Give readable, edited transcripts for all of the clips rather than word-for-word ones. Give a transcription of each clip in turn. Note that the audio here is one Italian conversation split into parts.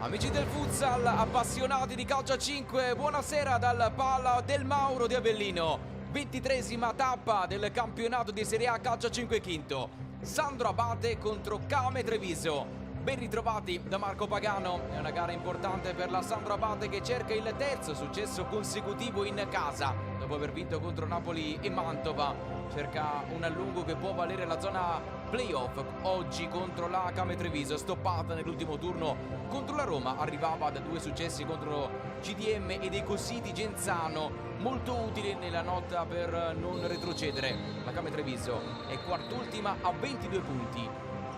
Amici del futsal, appassionati di calcio a 5, buonasera dal Pala del Mauro di Avellino. 23esima tappa del campionato di Serie A calcio a 5 quinto. Sandro Abate contro Kame Treviso. Ben ritrovati da Marco Pagano. È una gara importante per la Sandro Abate che cerca il terzo successo consecutivo in casa. Dopo aver vinto contro Napoli e Mantova, cerca un allungo che può valere la zona playoff. Oggi contro la Kame Treviso, stoppata nell'ultimo turno contro la Roma, arrivava da due successi contro CDM ed Ecositi Genzano, molto utili nella lotta per non retrocedere. La Kame Treviso è quart'ultima a 22 punti,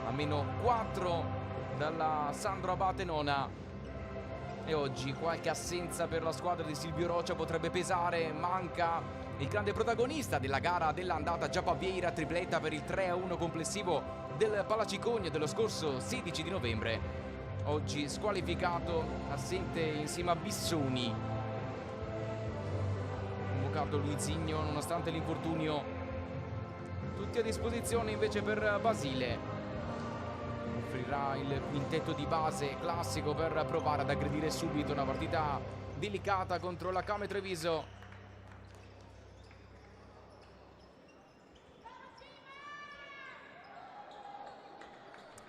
a meno 4 dalla Sandro Abate nona. E oggi qualche assenza per la squadra di Silvio Rocia potrebbe pesare. Manca il grande protagonista della gara dell'andata, Giappa Vieira, tripletta per il 3-1 complessivo del Palacicogna dello scorso 16 di novembre. Oggi squalificato, assente insieme a Bissoni. Convocato Luizinho nonostante l'infortunio. Tutti a disposizione invece per Basile. Offrirà il quintetto di base classico per provare ad aggredire subito una partita delicata contro la Kame Treviso.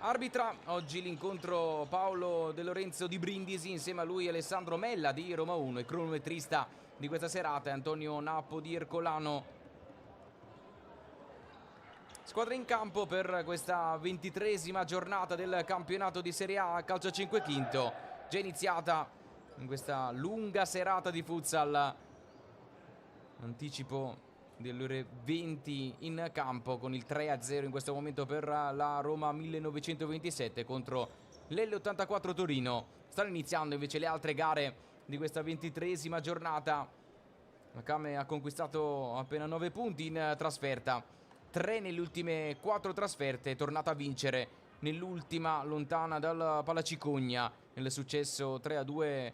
Arbitra oggi l'incontro Paolo De Lorenzo di Brindisi, insieme a lui Alessandro Mella di Roma 1 e cronometrista di questa serata Antonio Nappo di Ercolano. Squadra in campo per questa 23esima giornata del campionato di Serie A calcio a 5 quinto, già iniziata in questa lunga serata di futsal. Anticipo delle ore 20 in campo con il 3-0 in questo momento per la Roma 1927 contro l'L84 Torino. Stanno iniziando invece le altre gare di questa 23esima giornata. La Kame ha conquistato appena 9 punti in trasferta, 3 nelle ultime 4 trasferte, è tornata a vincere nell'ultima lontana dal Palacicogna, nel successo 3-2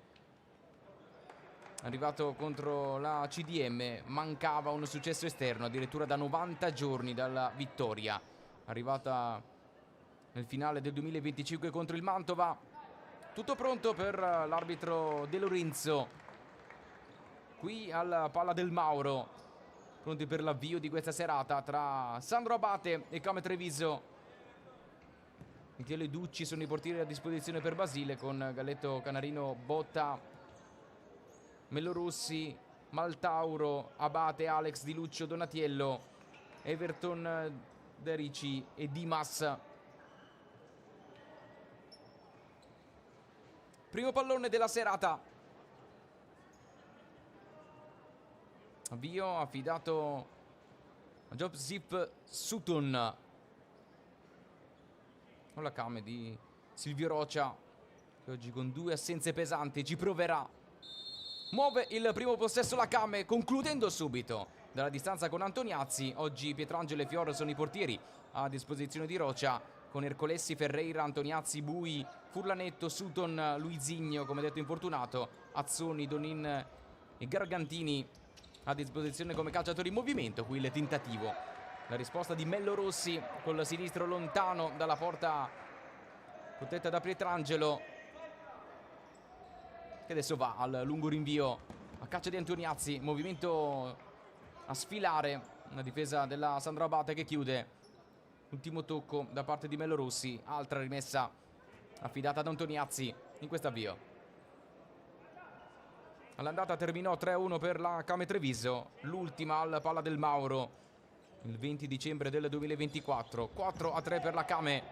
arrivato contro la CDM. Mancava un successo esterno addirittura da 90 giorni dalla vittoria, arrivata nel finale del 2025 contro il Mantova. Tutto pronto per l'arbitro De Lorenzo qui al Pala del Mauro, pronti per l'avvio di questa serata tra Sandro Abate e Kame Treviso. Michele Ducci sono i portieri a disposizione per Basile, con Galletto, Canarino, Botta, Mellorossi, Maltauro, Abate, Alex, Di Luccio, Donatiello, Everton, Derici e Dimas. Primo pallone della serata. Avvio affidato a Joseph Sutton con la Kame di Silvio Rocia, che oggi con due assenze pesanti ci proverà. Muove il primo possesso la Kame, concludendo subito dalla distanza con Antoniazzi. Oggi Pietrangelo e Fior sono i portieri a disposizione di Rocia, con Ercolessi, Ferreira, Antoniazzi, Bui, Furlanetto, Sutton, Luizinho, come detto infortunato, Azzoni, Donin e Gargantini a disposizione come calciatori in movimento. Qui il tentativo, la risposta di Mello Rossi col sinistro lontano dalla porta protetta da Pietrangelo, che adesso va al lungo rinvio a caccia di Antoniazzi. Movimento a sfilare, una difesa della Sandro Abate che chiude. Ultimo tocco da parte di Mello Rossi, altra rimessa affidata ad Antoniazzi in questo avvio. All'andata terminò 3-1 per la Kame Treviso, l'ultima al Pala del Mauro il 20 dicembre del 2024. 4-3 per la Kame,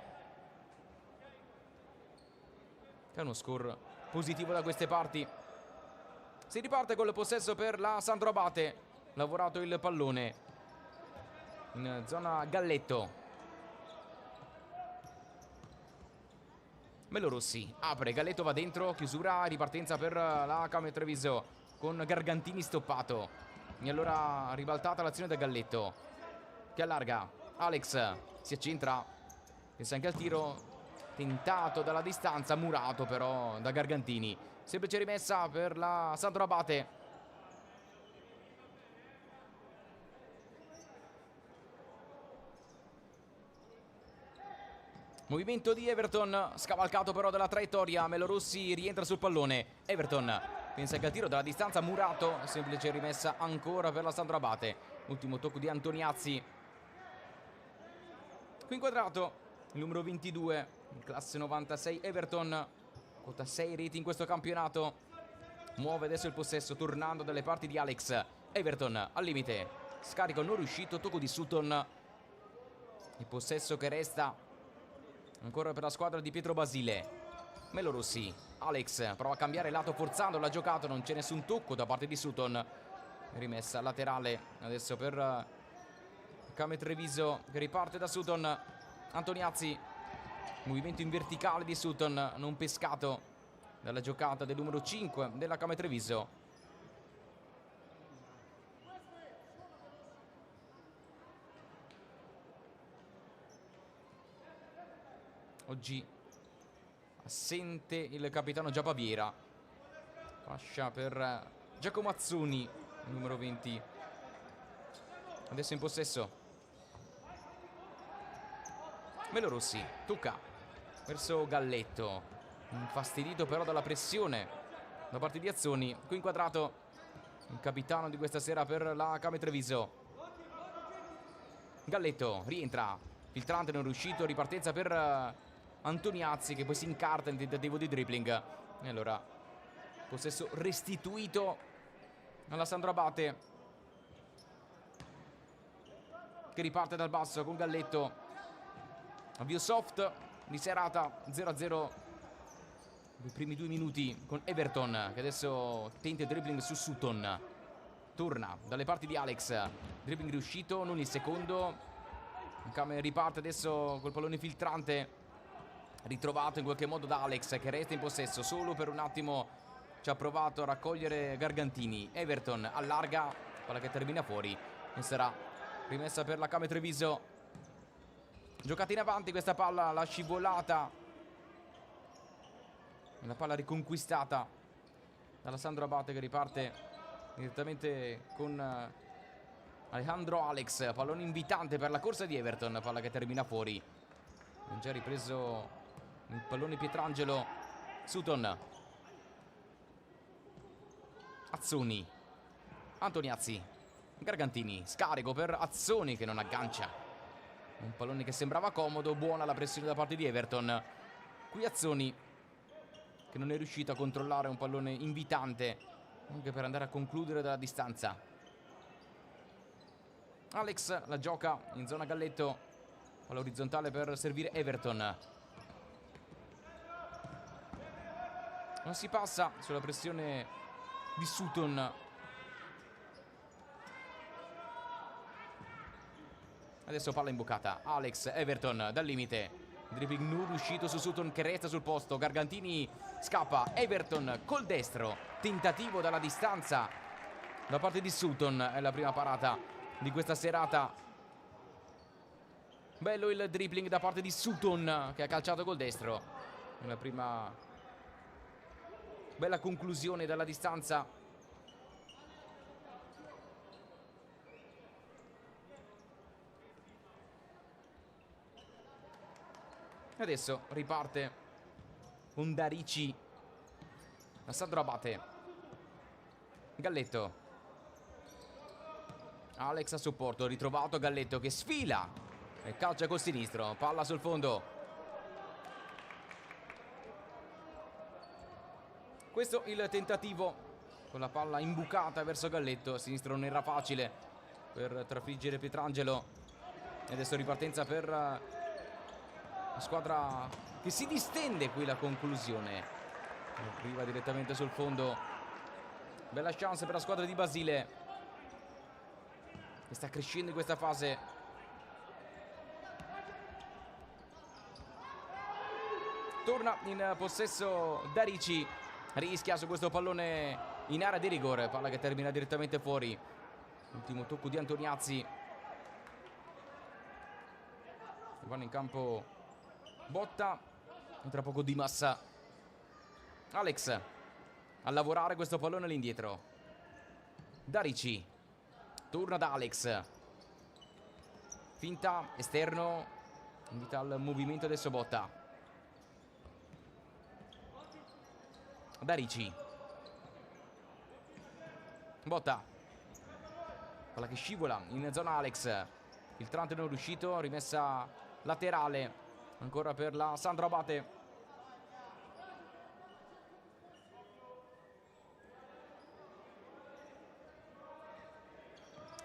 che ha uno score positivo da queste parti. Si riparte col possesso per la Sandro Abate, lavorato il pallone in zona Galletto. Mellorossi apre, Galletto va dentro, chiusura, ripartenza per la Kame Treviso con Gargantini stoppato. E allora ribaltata l'azione da Galletto, che allarga. Alex si accentra, pensa anche al tiro, tentato dalla distanza, murato però da Gargantini. Semplice rimessa per la Sandro Abate. Movimento di Everton, scavalcato però dalla traiettoria. Melorossi rientra sul pallone. Everton pensa che al tiro dalla distanza. Murato, semplice rimessa ancora per la Sandro Abate. Ultimo tocco di Antoniazzi. Qui inquadrato il numero 22, classe 96 Everton, quota 6 reti in questo campionato. Muove adesso il possesso tornando dalle parti di Alex. Everton al limite, scarico non riuscito, tocco di Sutton. Il possesso che resta ancora per la squadra di Pietro Basile. Melorossi, Alex prova a cambiare lato forzando la giocata, non c'è nessun tocco da parte di Sutton. Rimessa laterale adesso per Came Treviso che riparte da Sutton. Antoniazzi, movimento in verticale di Sutton, non pescato dalla giocata del numero 5 della Came Treviso. Oggi assente il capitano Giapaviera. Fascia per Giacomo Azzuni, numero 20. Adesso in possesso Melorossi, tocca verso Galletto, infastidito però dalla pressione da parte di Azzoni. Qui inquadrato il capitano di questa sera per la Came Treviso. Galletto rientra, filtrante non riuscito, ripartenza per Antoniazzi che poi si incarta in tentativo di dribbling. E allora possesso restituito alla Sandro Abate, che riparte dal basso con Galletto. Avvio soft di serata, 0-0 i primi 2 minuti con Everton che adesso tenta il dribbling su Sutton. Torna dalle parti di Alex, dribbling riuscito, non il secondo. Riparte adesso col pallone filtrante, ritrovato in qualche modo da Alex che resta in possesso. Solo per un attimo ci ha provato a raccogliere Gargantini. Everton allarga, palla che termina fuori e sarà rimessa per la Came Treviso. Giocata in avanti questa palla, la scivolata, la palla riconquistata dalla Sandro Abate che riparte direttamente con Alejandro Alex. Pallone invitante per la corsa di Everton, palla che termina fuori. Ha già ripreso il pallone Pietrangelo. Sutton, Azzoni, Antoniazzi, Gargantini, scarico per Azzoni che non aggancia. Un pallone che sembrava comodo, buona la pressione da parte di Everton. Qui Azzoni che non è riuscito a controllare un pallone invitante anche per andare a concludere dalla distanza. Alex la gioca in zona Galletto, palla orizzontale per servire Everton. Non si passa sulla pressione di Sutton. Adesso palla imboccata, Alex, Everton dal limite, dribbling non riuscito su Sutton che resta sul posto. Gargantini scappa, Everton col destro, tentativo dalla distanza da parte di Sutton. È la prima parata di questa serata. Bello il dribbling da parte di Sutton che ha calciato col destro. Una prima bella conclusione dalla distanza. Adesso riparte con Darici, la Sandro Abate, Galletto, Alex a supporto, ritrovato Galletto che sfila e calcia col sinistro, palla sul fondo. Questo il tentativo con la palla imbucata verso Galletto. A sinistro non era facile per trafiggere Pietrangelo. E adesso ripartenza per la squadra che si distende. Qui la conclusione arriva direttamente sul fondo. Bella chance per la squadra di Basile che sta crescendo in questa fase. Torna in possesso Darici, rischia su questo pallone in area di rigore, palla che termina direttamente fuori. Ultimo tocco di Antoniazzi. Vanno in campo Botta e tra poco Di Massa. Alex a lavorare questo pallone all'indietro. Darici torna da Alex, finta esterno, invita al movimento adesso Botta. Darici. Botta. Palla che scivola in zona Alex. Filtrante non riuscito, rimessa laterale ancora per la Sandro Abate.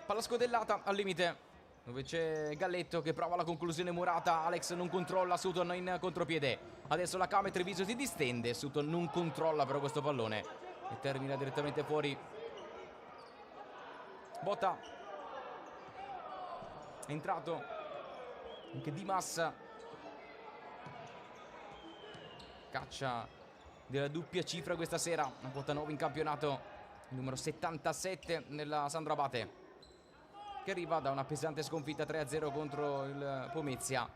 Palla scodellata al limite, dove c'è Galletto che prova la conclusione murata. Alex non controlla, Sutton in contropiede. Adesso la Came Treviso si distende, Sutton non controlla però questo pallone e termina direttamente fuori. Botta. È entrato anche Dimas. Caccia della doppia cifra questa sera, una quota 9 in campionato, il numero 77 nella Sandro Abate, che arriva da una pesante sconfitta 3-0 contro il Pomezia.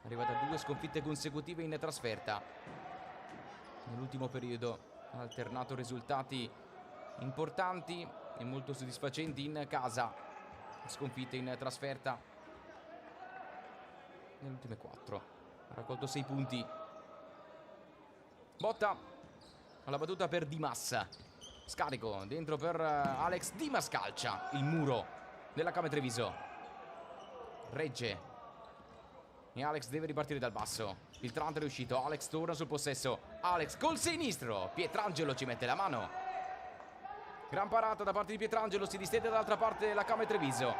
Arriva da 2 sconfitte consecutive in trasferta. Nell'ultimo periodo ha alternato risultati importanti e molto soddisfacenti in casa, sconfitte in trasferta. Nelle ultime 4 ha raccolto 6 punti. Botta alla battuta per Dimas. Scarico dentro per Alex. Dimas calcia il muro della Came Treviso. Regge e Alex deve ripartire dal basso. Il Trant è riuscito. Alex torna sul possesso. Alex col sinistro. Pietrangelo ci mette la mano. Gran parata da parte di Pietrangelo. Si distende dall'altra parte la Came Treviso.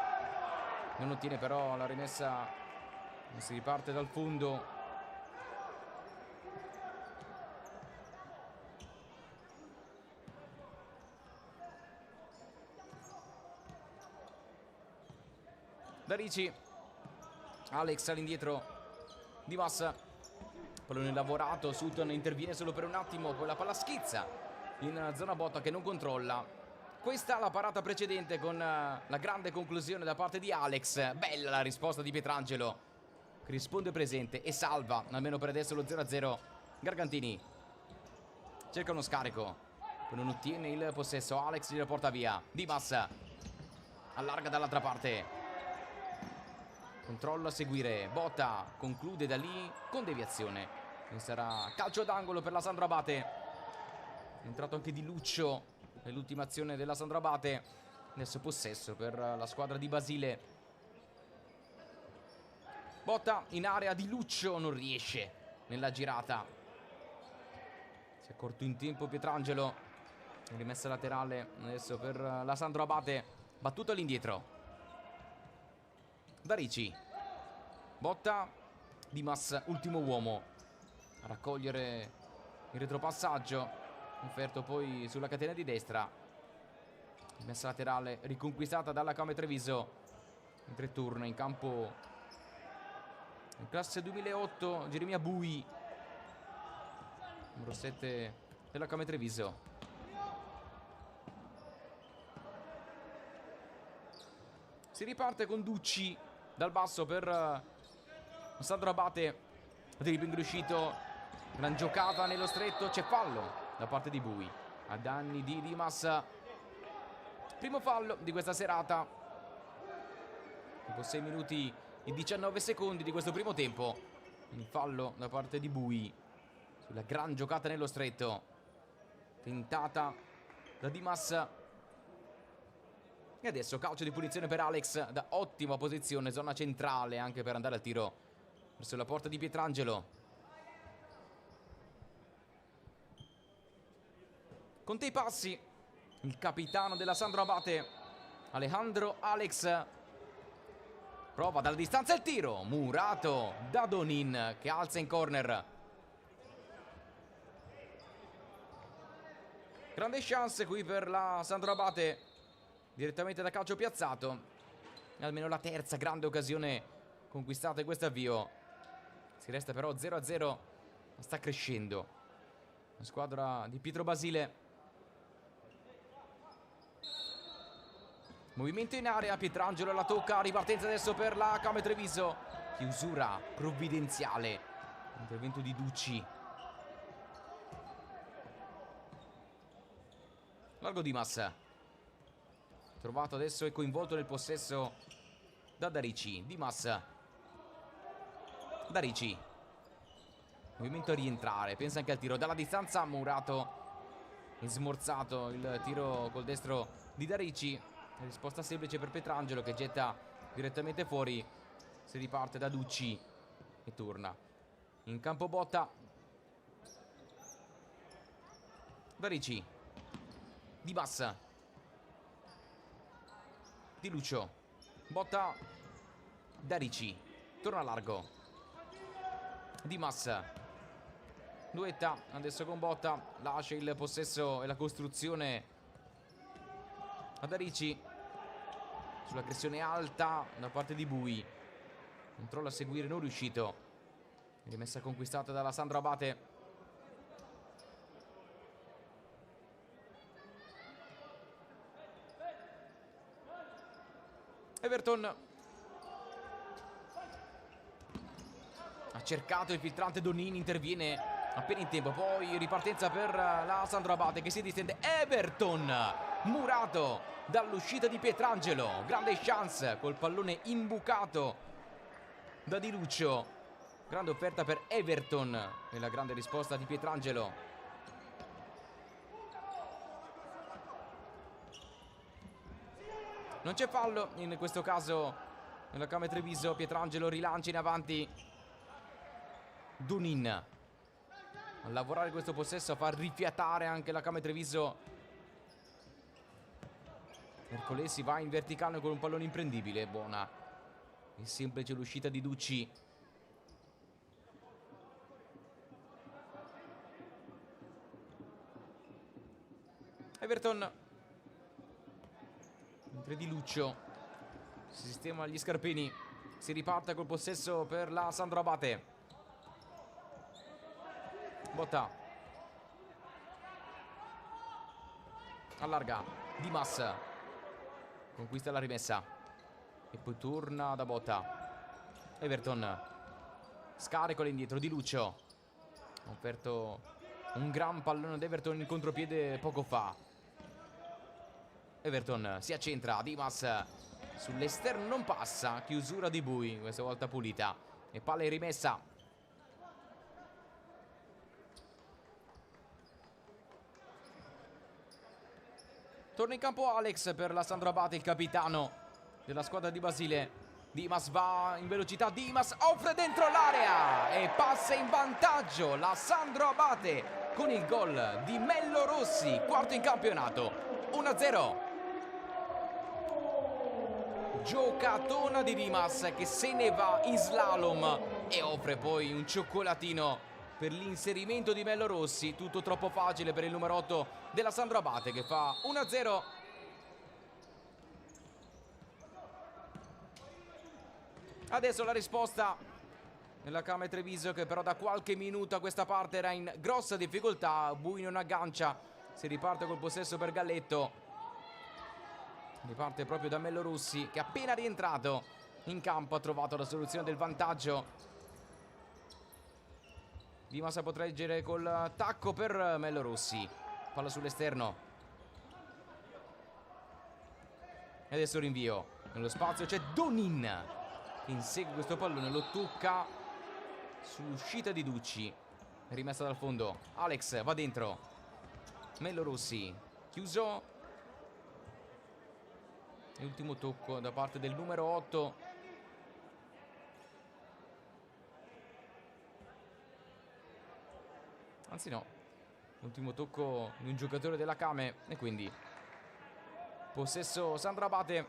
Non ottiene però la rimessa. Si riparte dal fondo. Darici. Alex all'indietro. Dimas. Pallone lavorato. Sutton interviene solo per un attimo. Poi la palla schizza in zona Botta che non controlla. Questa è la parata precedente con la grande conclusione da parte di Alex. Bella la risposta di Pietrangelo, che risponde presente e salva almeno per adesso lo 0-0. Gargantini cerca uno scarico, poi non ottiene il possesso. Alex glielo porta via. Dimas allarga dall'altra parte, controllo a seguire. Botta conclude da lì con deviazione e sarà calcio d'angolo per la Sandro Abate. È entrato anche Di Luccio nell'ultima azione della Sandro Abate. Adesso possesso per la squadra di Basile. Botta in area, Di Luccio non riesce nella girata. Si è accorto in tempo Pietrangelo. Rimessa laterale adesso per la Sandro Abate. Battuto all'indietro. Darici. Botta. Dimas, ultimo uomo a raccogliere il retropassaggio. Offerto poi sulla catena di destra. Rimessa laterale riconquistata dalla Came Treviso. Mentre torna in campo in classe 2008 Geremia Bui, numero 7 della Came Treviso. Si riparte con Ducci dal basso per Sandro Abate. Dribbling riuscito, gran giocata nello stretto, c'è fallo da parte di Bui a danni di Dimas. Primo fallo di questa serata dopo 6 minuti e 19 secondi di questo primo tempo. Il fallo da parte di Bui sulla gran giocata nello stretto tentata da Dimas. E adesso calcio di punizione per Alex da ottima posizione, zona centrale anche per andare al tiro verso la porta di Pietrangelo. Conta i passi il capitano della Sandro Abate, Alejandro Alex. Prova dalla distanza il tiro, murato da Donin che alza in corner. Grande chance qui per la Sandro Abate, direttamente da calcio piazzato. Almeno la terza grande occasione conquistata in questo avvio. Si resta però 0-0, sta crescendo la squadra di Pietro Basile. Movimento in area, Pietrangelo la tocca, ripartenza adesso per la Came Treviso. Chiusura provvidenziale, intervento di Ducci. Largo Dimas, trovato adesso e coinvolto nel possesso da Darici. Dimas Da Ricci. Movimento a rientrare, pensa anche al tiro dalla distanza. Murato e smorzato il tiro col destro di Darici. Risposta semplice per Pietrangelo che getta direttamente fuori. Si riparte da Ducci e torna in campo Botta. Darici. Dimas. Di Lucio. Botta. Darici. Torna largo. Dimas. Duetta adesso con Botta. Lascia il possesso e la costruzione a Darici. Sull'aggressione alta da parte di Bui. Controllo a seguire non riuscito. Rimessa conquistata dalla Sandro Abate. Everton ha cercato il filtrante Donini, interviene appena in tempo. Poi ripartenza per la Sandro Abate che si distende. Everton murato dall'uscita di Pietrangelo. Grande chance col pallone imbucato da Di Lucio. Grande offerta per Everton e la grande risposta di Pietrangelo. Non c'è fallo in questo caso nella Camera Treviso. Pietrangelo rilancia in avanti. Dunin a lavorare questo possesso, a far rifiatare anche la Camera Treviso. Ercolesi va in verticale con un pallone imprendibile. Buona e semplice l'uscita di Ducci. Everton, mentre Di Lucio si sistema gli scarpini. Si riparte col possesso per la Sandro Abate. Botta allarga. Dimas conquista la rimessa e poi torna da Botta. Everton scarico all'indietro. Di Lucio ha offerto un gran pallone ad Everton in contropiede poco fa. Everton si accentra. Dimas sull'esterno non passa. Chiusura di Bui, questa volta pulita, e palla in rimessa. Torna in campo Alex per la Sandro Abate, il capitano della squadra di Basile. Dimas va in velocità. Dimas offre dentro l'area e passa in vantaggio la Sandro Abate con il gol di Mello Rossi, quarto in campionato. 1-0. Giocatona di Dimas che se ne va in slalom e offre poi un cioccolatino per l'inserimento di Mello Rossi. Tutto troppo facile per il numero 8 della Sandro Abate che fa 1-0. Adesso la risposta nella Camera Treviso che però da qualche minuto a questa parte era in grossa difficoltà. Bui non aggancia. Si riparte col possesso per Galletto. Riparte proprio da Mello Rossi che appena rientrato in campo ha trovato la soluzione del vantaggio. Dimas può reggere col tacco per Mello Rossi. Palla sull'esterno. E adesso rinvio. Nello spazio c'è Donin che insegue questo pallone, lo tocca sull'uscita di Ducci. Rimessa dal fondo. Alex va dentro. Mello Rossi chiuso. E ultimo tocco da parte del numero 8. Anzi no, l'ultimo tocco di un giocatore della Came. E quindi possesso Sandro Abate.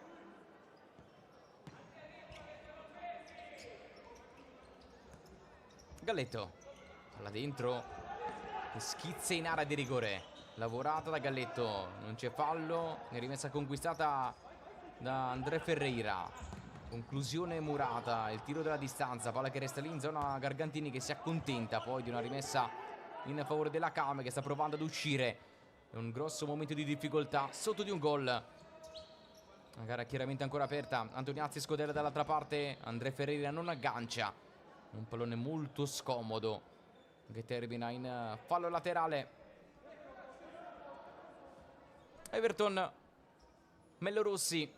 Galletto palla dentro che schizza in area di rigore. Lavorata da Galletto. Non c'è fallo. È rimessa conquistata da André Ferreira. Conclusione murata. Il tiro della distanza. Palla che resta lì in zona Gargantini che si accontenta poi di una rimessa in favore della Came che sta provando ad uscire. È un grosso momento di difficoltà sotto di un gol. La gara è chiaramente ancora aperta. Antoniazzi scodella dall'altra parte. André Ferreira non aggancia. Un pallone molto scomodo che termina in fallo laterale. Everton. Mello Rossi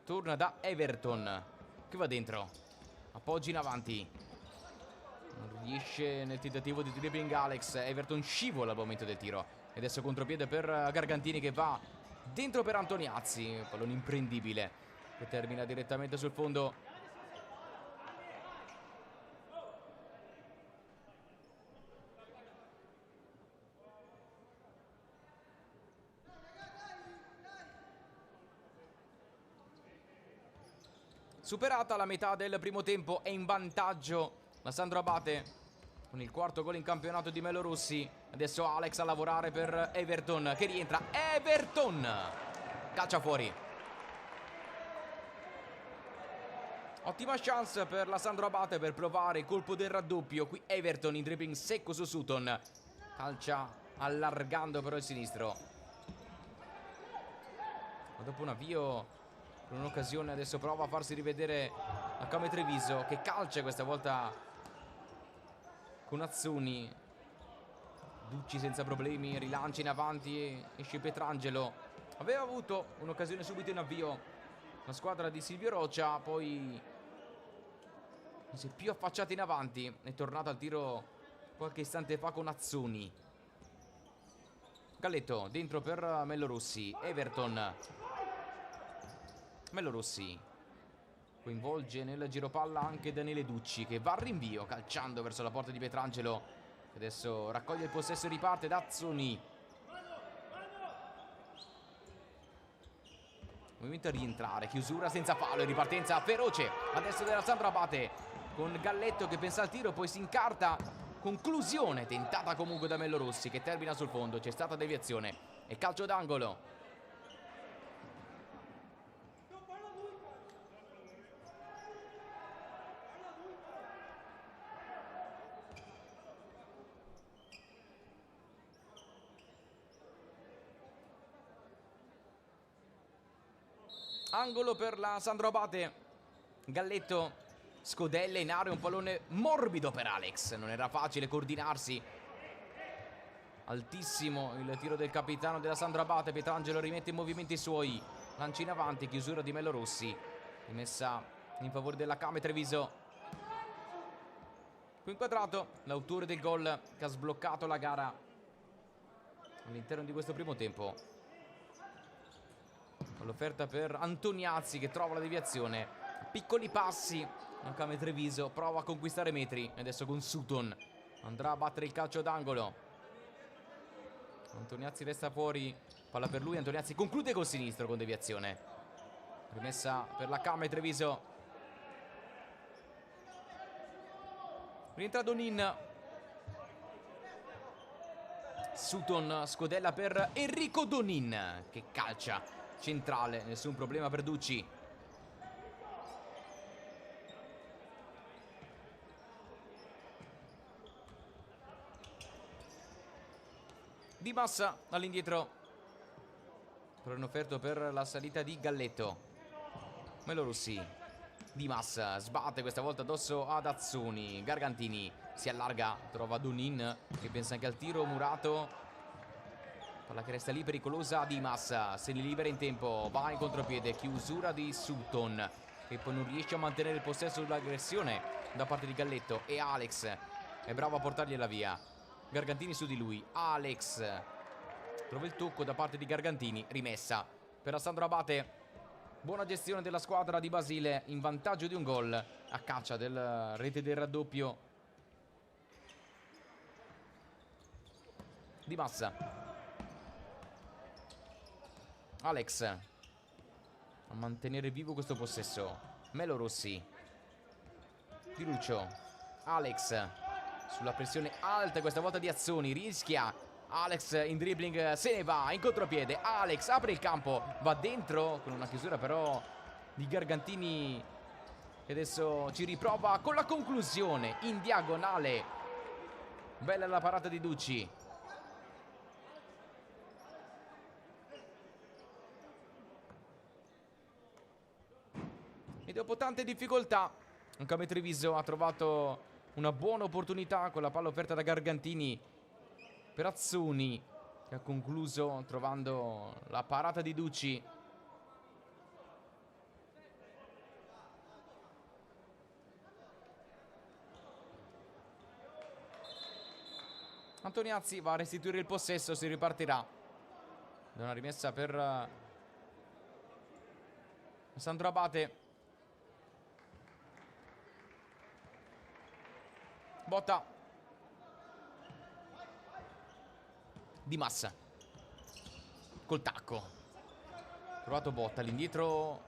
torna da Everton che va dentro. appoggi in avanti. Non riesce nel tentativo di dribbling Alex. Everton scivola al momento del tiro. E adesso contropiede per Gargantini che va dentro per Antoniazzi. Pallone imprendibile che termina direttamente sul fondo. Superata la metà del primo tempo, è in vantaggio la Sandro Abate con il quarto gol in campionato di Melo Rossi. Adesso Alex a lavorare per Everton che rientra. Everton calcia fuori. Ottima chance per la Sandro Abate per provare il colpo del raddoppio. Qui Everton in dribbling secco su Sutton. Calcia allargando però il sinistro. Ma dopo un avvio con un'occasione adesso prova a farsi rivedere a Come Treviso che calcia questa volta con Azzuni. Ducci senza problemi, rilancia in avanti, esce Pietrangelo. Aveva avuto un'occasione subito in avvio la squadra di Silvio Roccia, poi si è più affacciata in avanti. È tornato al tiro qualche istante fa con Azzuni. Galletto dentro per Melo Rossi. Everton. Melo Rossi coinvolge nel giropalla anche Daniele Ducci che va al rinvio calciando verso la porta di Pietrangelo. Adesso raccoglie il possesso e riparte da Azzuni. Movimento a rientrare, chiusura senza fallo e ripartenza feroce adesso della Sandro Abate con Galletto che pensa al tiro, poi si incarta. Conclusione tentata comunque da Melo Rossi che termina sul fondo. C'è stata deviazione e calcio d'angolo. Angolo per la Sandro Abate. Galletto scodella in area, un pallone morbido per Alex. Non era facile coordinarsi. Altissimo il tiro del capitano della Sandro Abate. Pietrangelo rimette in movimento i suoi. Lancia in avanti, chiusura di Melo Rossi. Rimessa in favore della Come Treviso. Qui inquadrato l'autore del gol che ha sbloccato la gara all'interno di questo primo tempo. L'offerta per Antoniazzi che trova la deviazione. Piccoli passi. Come Treviso prova a conquistare metri. E adesso con Sutton andrà a battere il calcio d'angolo. Antoniazzi resta fuori. Palla per lui. Antoniazzi conclude col sinistro con deviazione. Rimessa per la Come Treviso. Rientra Donin. Sutton scodella per Enrico Donin che calcia centrale, nessun problema per Ducci. Di Massa all'indietro per un offerto per la salita di Galletto. Melo Rossi. Di Massa sbatte questa volta addosso ad Azzuni. Gargantini si allarga, trova Donin che pensa anche al tiro murato. Palla che resta lì pericolosa. Di Massa se ne libera in tempo, va in contropiede, chiusura di Sutton che poi non riesce a mantenere il possesso sull'aggressione da parte di Galletto. E Alex è bravo a portargliela via. Gargantini su di lui. Alex trova il tocco da parte di Gargantini. Rimessa per Sandro Abate. Buona gestione della squadra di Basile in vantaggio di un gol a caccia del rete del raddoppio. Di Massa. Alex a mantenere vivo questo possesso. Melo Rossi. Di Lucio. Alex sulla pressione alta questa volta di Azzoni. Rischia. Alex in dribbling se ne va in contropiede. Alex apre il campo, va dentro con una chiusura però di Gargantini che adesso ci riprova con la conclusione in diagonale. Bella la parata di Ducci. E dopo tante difficoltà Come Treviso ha trovato una buona opportunità con la palla offerta da Gargantini per Azzuni che ha concluso trovando la parata di Ducci. Antoniazzi va a restituire il possesso, si ripartirà da una rimessa per Sandro Abate. Botta. Dimas col tacco. Provato Botta all'indietro,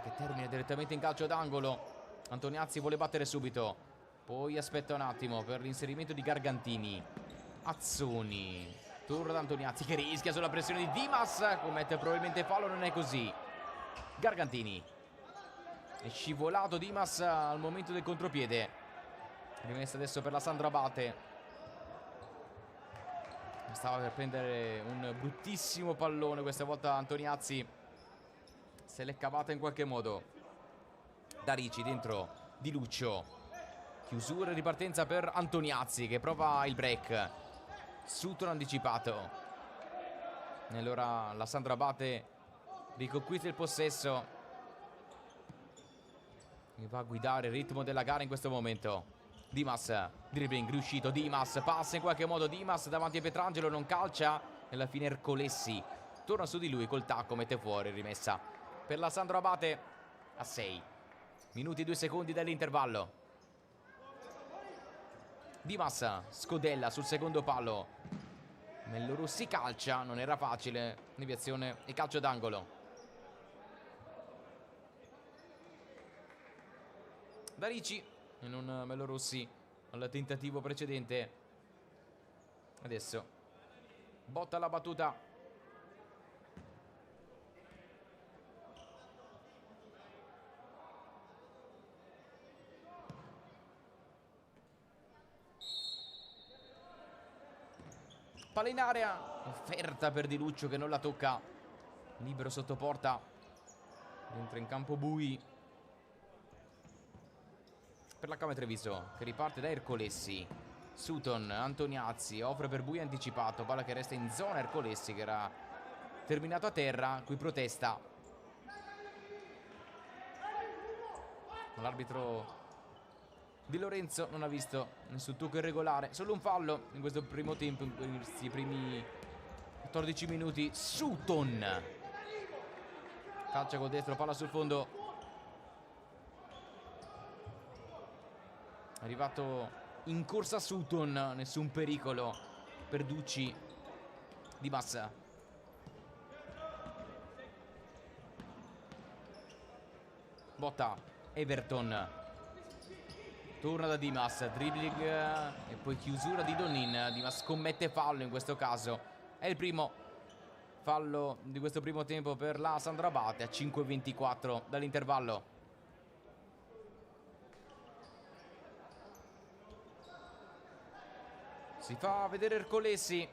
che termina direttamente in calcio d'angolo. Antoniazzi vuole battere subito, poi aspetta un attimo per l'inserimento di Gargantini. Azzoni, turno da Antoniazzi che rischia sulla pressione di Dimas, commette probabilmente fallo, non è così. Gargantini, è scivolato Dimas al momento del contropiede. Rimessa adesso per la Sandro Abate. Stava per prendere un bruttissimo pallone questa volta Antoniazzi, se l'è cavata in qualche modo. Darici dentro Di Luccio, chiusura e ripartenza per Antoniazzi che prova il break. Sutton anticipato, e allora la Sandro Abate riconquista il possesso e va a guidare il ritmo della gara in questo momento. Dimas, dribbling riuscito, Dimas passa in qualche modo, Dimas davanti a Pietrangelo, non calcia e alla fine Ercolessi torna su di lui col tacco, mette fuori, rimessa per la Sandro Abate a 6 minuti e 2 secondi dall'intervallo. Dimas scodella sul secondo palo, Mellorossi calcia, non era facile, deviazione e calcio d'angolo. Darici e non Mellorossi al tentativo precedente. Adesso Botta alla battuta. Palla in area, offerta per Di Luccio che non la tocca, libero sotto porta, entra in campo Bui per la Camera Treviso che riparte da Ercolessi. Sutton, Antoniazzi offre per Bui anticipato, palla che resta in zona. Ercolessi che era terminato a terra, qui protesta l'arbitro Di Lorenzo, non ha visto nessun tocco irregolare, solo un fallo in questo primo tempo, in questi primi 14 minuti. Sutton calcia col destro, palla sul fondo, è arrivato in corsa Sutton, nessun pericolo per Ducci. Dimas, Botta, Everton, torna da Dimas, dribbling e poi chiusura di Donin. Dimas commette fallo in questo caso, è il primo fallo di questo primo tempo per la Sandro Abate a 5:24 dall'intervallo. Si fa vedere Ercolessi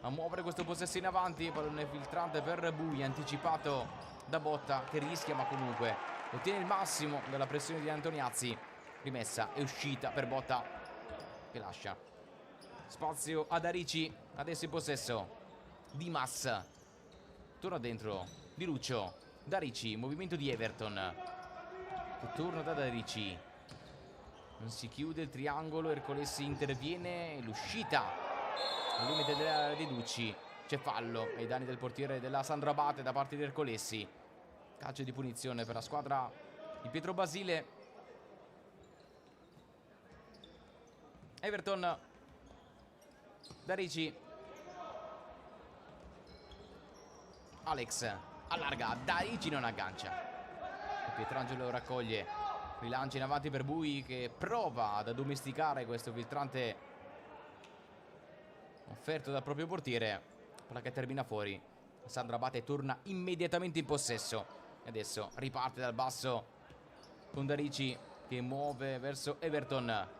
a muovere questo possesso in avanti, pallone filtrante per Bui, anticipato da Botta che rischia ma comunque ottiene il massimo dalla pressione di Antoniazzi. Rimessa e uscita per Botta che lascia spazio a Darici, adesso in possesso. Dimas torna dentro, Di Luccio, Darici, movimento di Everton che torna da Darici, non si chiude il triangolo, Ercolessi interviene, l'uscita al limite dell'area di Ducci, c'è fallo ai danni del portiere della Sandro Abate da parte di Ercolessi. Calcio di punizione per la squadra di Pietro Basile. Everton, Darici, Alex allarga, Darici non aggancia, Pietrangelo raccoglie, rilancia in avanti per Bui che prova ad addomesticare questo filtrante offerto dal proprio portiere, palla che termina fuori. Sandro Abate torna immediatamente in possesso e adesso riparte dal basso con Darici che muove verso Everton.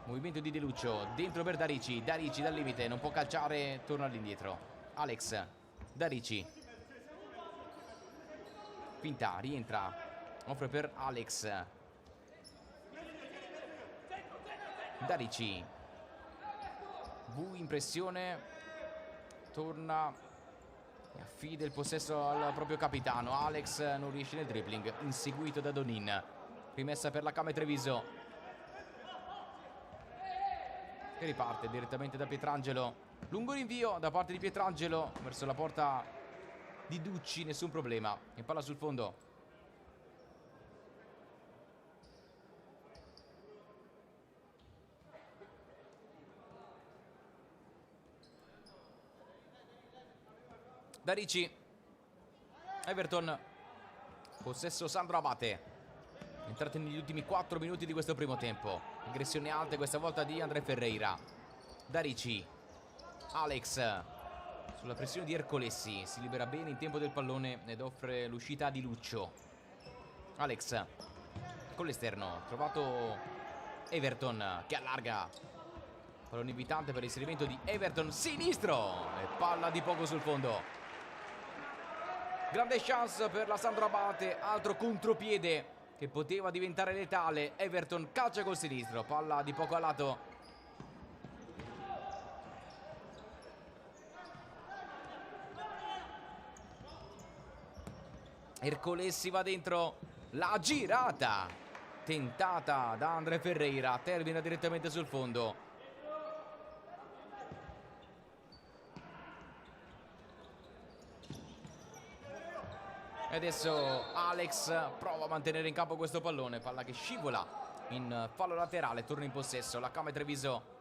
Movimento di Di Luccio, dentro per Darici, Darici dal limite, non può calciare, torna all'indietro. Alex, Darici, finta, rientra, offre per Alex. Darici, Bui in pressione, torna e affida il possesso al proprio capitano. Alex non riesce nel dribbling, inseguito da Donin. Rimessa per la Camera Treviso. che riparte direttamente da Pietrangelo. Lungo rinvio da parte di Pietrangelo verso la porta di Ducci, nessun problema. E palla sul fondo. Da Ricci. Everton. Possesso Sandro Abate. Entrati negli ultimi 4 minuti di questo primo tempo. Aggressione alta questa volta di André Ferreira. Da Ricci. Alex. Sulla pressione di Ercolessi. Si libera bene in tempo del pallone ed offre l'uscita di Luccio. Alex. Con l'esterno. Trovato Everton che allarga. Pallone invitante per l'inserimento di Everton. Sinistro. E palla di poco sul fondo. Grande chance per la Sandro Abate. Altro contropiede che poteva diventare letale. Everton calcia col sinistro. Palla di poco a lato. Ercolessi va dentro. La girata tentata da André Ferreira. Termina direttamente sul fondo. E adesso Alex prova a mantenere in campo questo pallone. Palla che scivola in fallo laterale. Torna in possesso la Camera Treviso.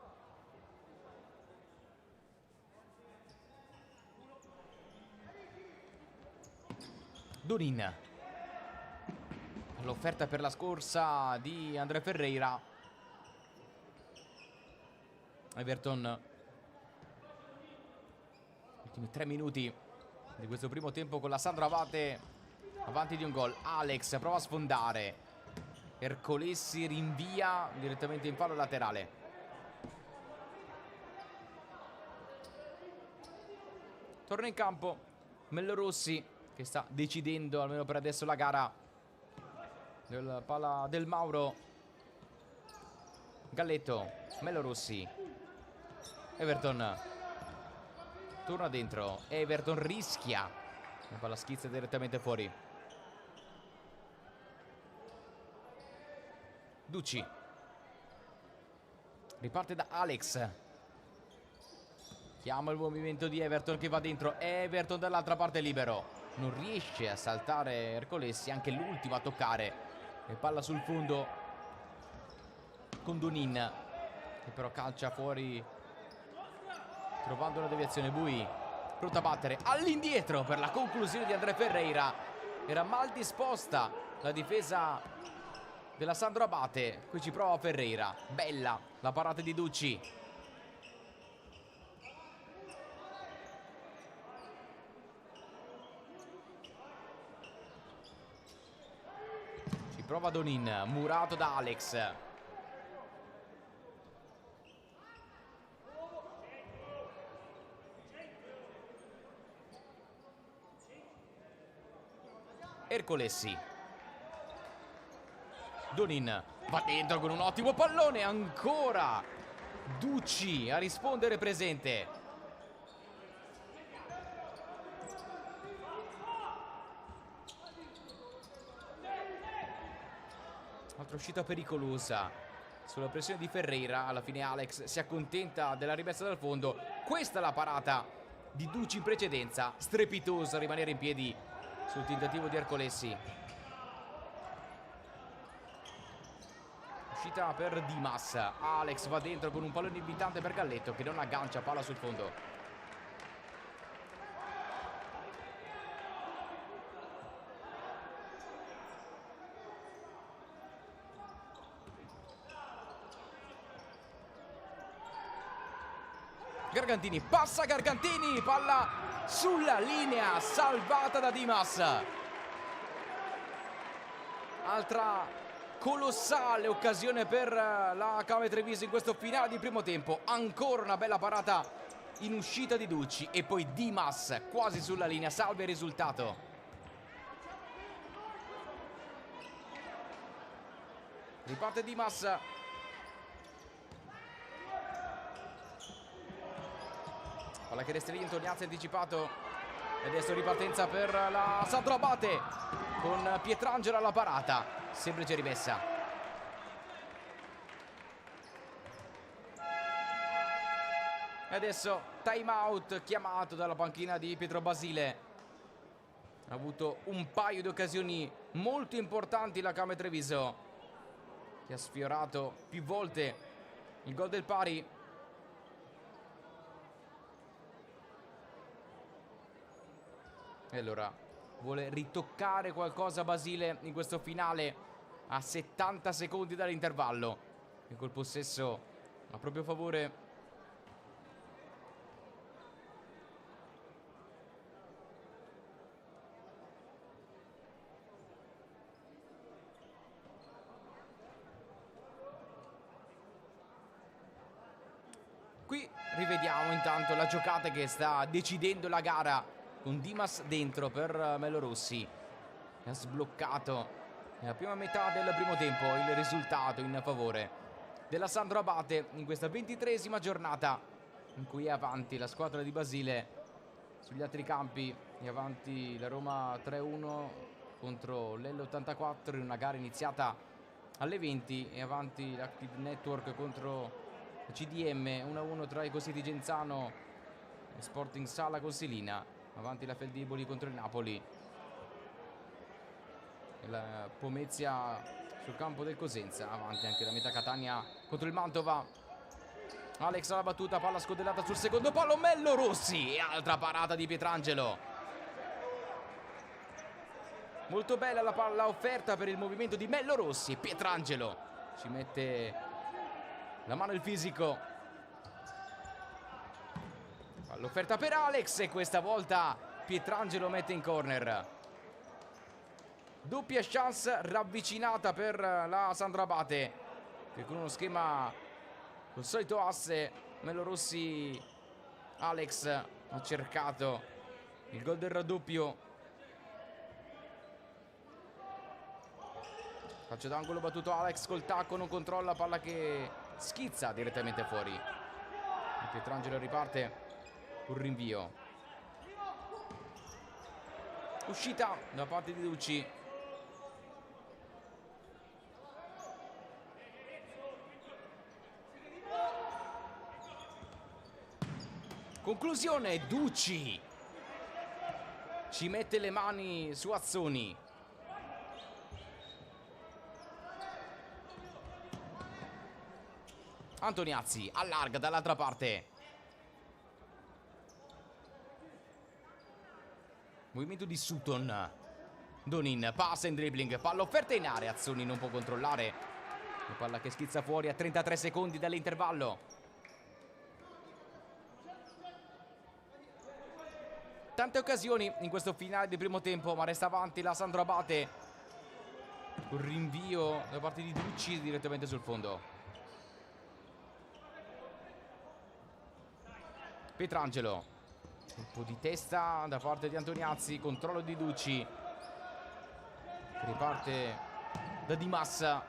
Donin. L'offerta per la scorsa di André Ferreira. Everton. Ultimi 3 minuti di questo primo tempo con la Sandro Abate avanti di un gol. Alex prova a sfondare. Ercolessi rinvia direttamente in fallo laterale. Torna in campo Mellorossi, che sta decidendo almeno per adesso la gara. Del palla del Mauro. Galletto. Mellorossi. Everton torna dentro. Everton rischia. La palla schizza direttamente fuori. Ducci. Riparte da Alex. Chiama il movimento di Everton che va dentro. Everton dall'altra parte libero. Non riesce a saltare Ercolessi. Anche l'ultimo a toccare. E palla sul fondo con Donin, che però calcia fuori trovando una deviazione. Bui pronto a battere all'indietro per la conclusione di André Ferreira. Era mal disposta la difesa della Sandro Abate. Qui ci prova Ferreira. Bella la parata di Ducci. Ci prova Donin. Murato da Alex. Ercolessi. Donin va dentro con un ottimo pallone. Ancora Ducci a rispondere presente. Altra uscita pericolosa sulla pressione di Ferreira. Alla fine Alex si accontenta della rimessa dal fondo. Questa è la parata di Ducci in precedenza. Strepitosa rimanere in piedi sul tentativo di Ercolessi. Uscita per Dimas. Alex va dentro con un pallone invitante per Galletto, che non aggancia, palla sul fondo. Gargantini, passa Gargantini, palla sulla linea, salvata da Dimas. Altra colossale occasione per la Camera Treviso in questo finale di primo tempo. Ancora una bella parata in uscita di Ducci e poi Dimas quasi sulla linea, salva il risultato. Riparte Dimas. Palla che resta lì, Antoniazzi anticipato. E adesso ripartenza per la Sandro Abate con Pietrangelo alla parata. Semplice rimessa. E adesso time out chiamato dalla panchina di Pietro Basile. Ha avuto un paio di occasioni molto importanti la Camere Treviso, che ha sfiorato più volte il gol del pari. E allora vuole ritoccare qualcosa Basile in questo finale a 70 secondi dall'intervallo, e col possesso a proprio favore. Qui rivediamo intanto la giocata che sta decidendo la gara, con Dimas dentro per Melo Rossi, che ha sbloccato nella prima metà del primo tempo il risultato in favore della Sandro Abate in questa 23esima giornata, in cui è avanti la squadra di Basile. Sugli altri campi è avanti la Roma 3-1 contro l'L84 in una gara iniziata alle 20, e avanti l'Active Network contro CDM 1-1 tra i Cossiti Genzano e Sporting Sala Consilina. Avanti la Feldiboli contro il Napoli, e la Pomezia sul campo del Cosenza. Avanti anche la Meta Catania contro il Mantova. Alex alla battuta, palla scodellata sul secondo palo, Mello Rossi, e altra parata di Pietrangelo. Molto bella la palla offerta per il movimento di Mello Rossi. Pietrangelo ci mette la mano il fisico. L'offerta per Alex, e questa volta Pietrangelo mette in corner. Doppia chance ravvicinata per la Sandro Abate, che con uno schema col solito asse Melo Rossi Alex ha cercato il gol del raddoppio. Calcio d'angolo battuto Alex col tacco, non controlla, palla che schizza direttamente fuori. E Pietrangelo riparte, un rinvio. Uscita da parte di Ducci. Conclusione, Ducci ci mette le mani su Azzoni. Antoniazzi allarga dall'altra parte. Movimento di Sutton. Donin passa in dribbling, palla offerta in area, Azzoni non può controllare. La palla che schizza fuori a 33 secondi dall'intervallo. Tante occasioni in questo finale di primo tempo, ma resta avanti la Sandro Abate. Un rinvio da parte di Ducci direttamente sul fondo. Pietrangelo, colpo di testa da parte di Antoniazzi, controllo di Ducci, che riparte da Dimas.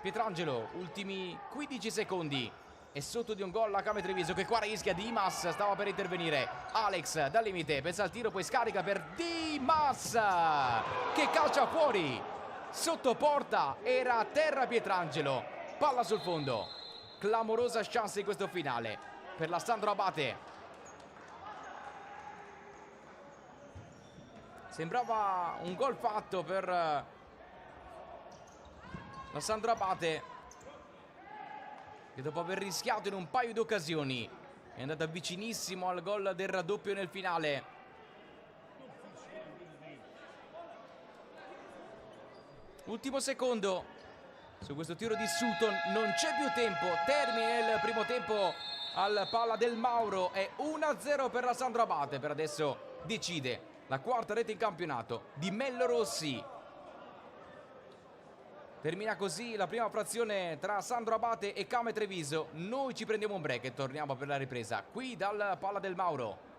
Pietrangelo, ultimi 15 secondi, è sotto di un gol la Camere Treviso, che qua rischia. Dimas stava per intervenire. Alex dal limite, pensa al tiro, poi scarica per Dimas, che calcia fuori sotto porta. Era a terra Pietrangelo, palla sul fondo. Clamorosa chance in questo finale per la Sandro Abate. Sembrava un gol fatto per la Sandro Abate, che dopo aver rischiato in un paio di occasioni è andata vicinissimo al gol del raddoppio nel finale. Ultimo secondo su questo tiro di Sutton, non c'è più tempo, termina il primo tempo al Palla del Mauro, è 1-0 per la Sandro Abate. Per adesso decide la quarta rete in campionato di Mello Rossi. Termina così la prima frazione tra Sandro Abate e Camere Treviso. Noi ci prendiamo un break e torniamo per la ripresa qui dal Palla del Mauro.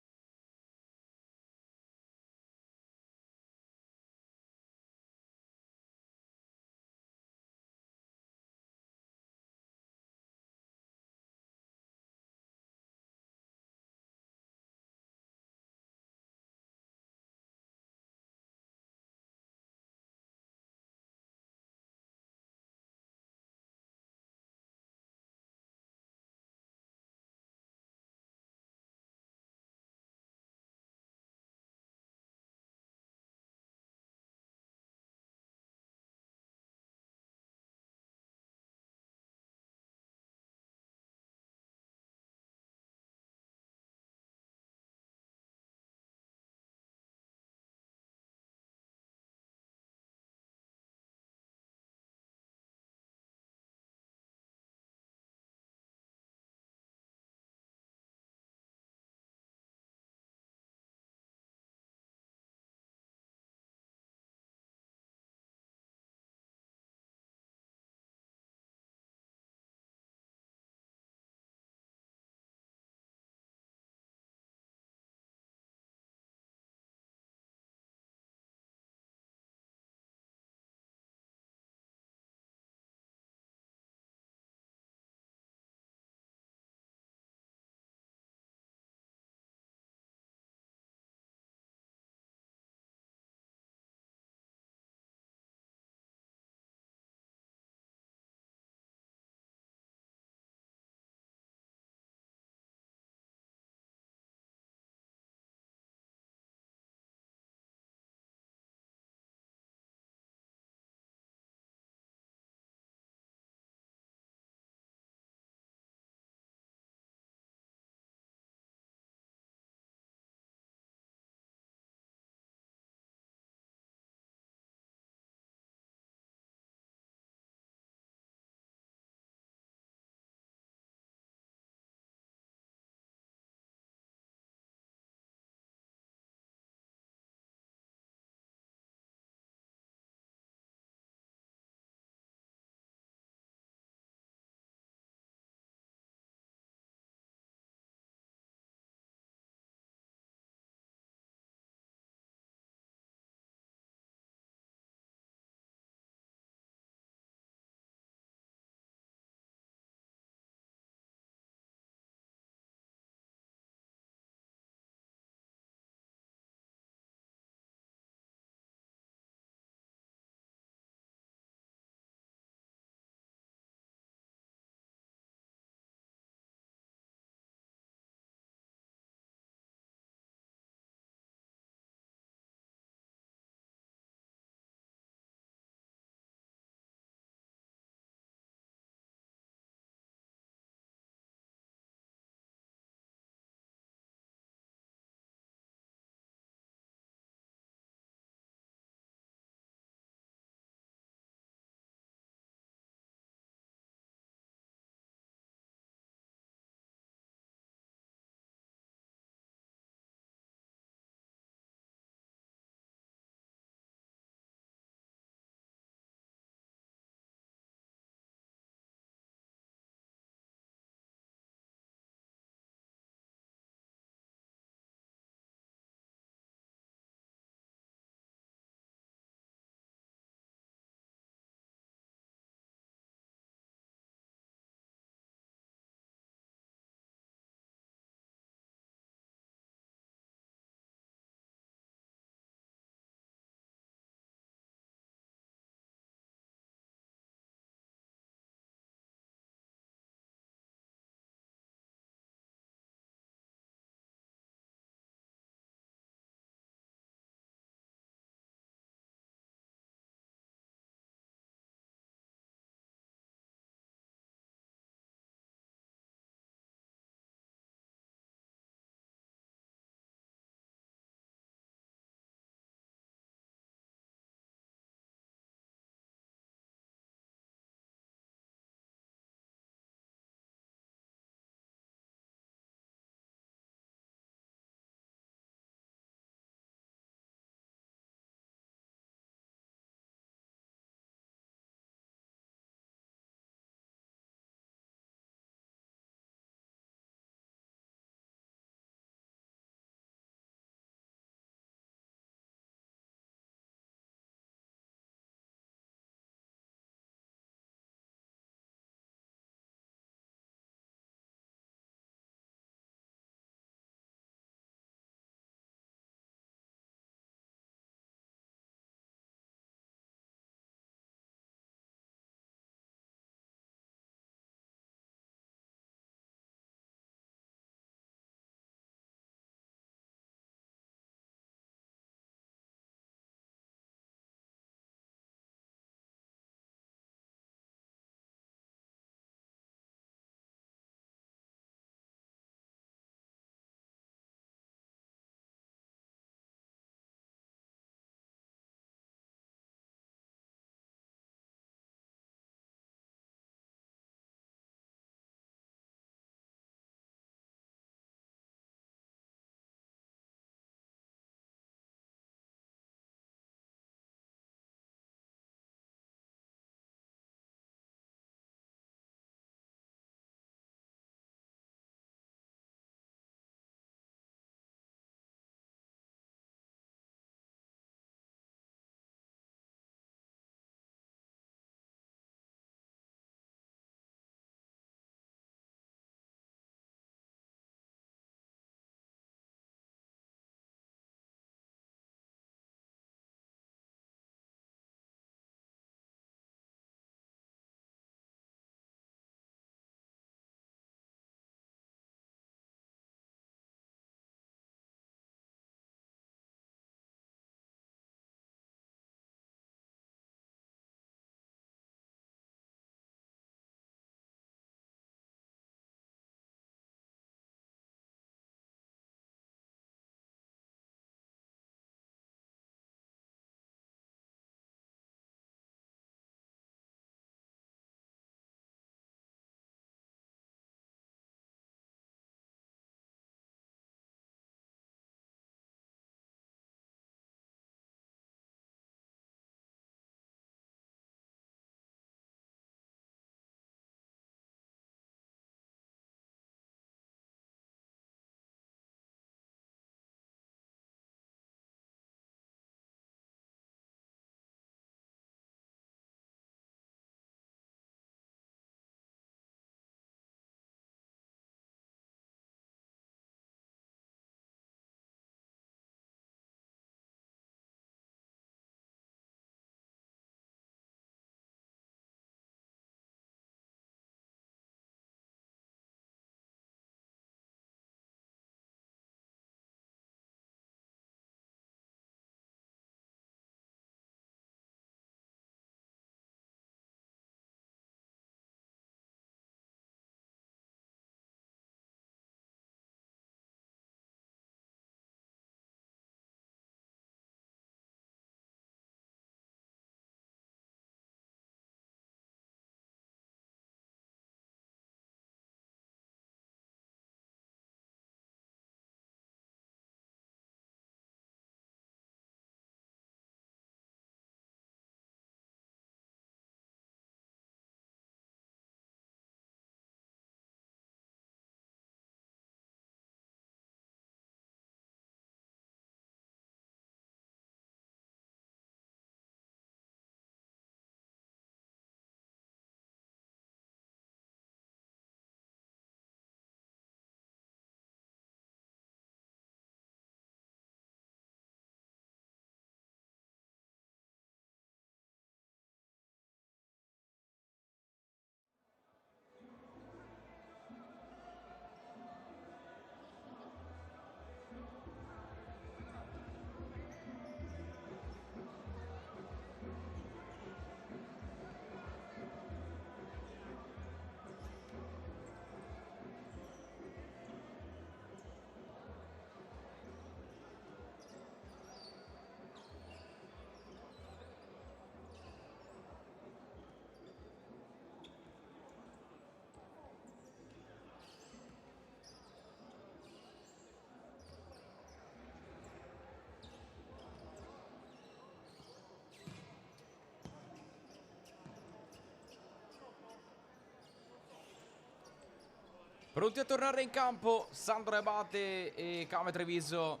Pronti a tornare in campo Sandro Abate e Kame Treviso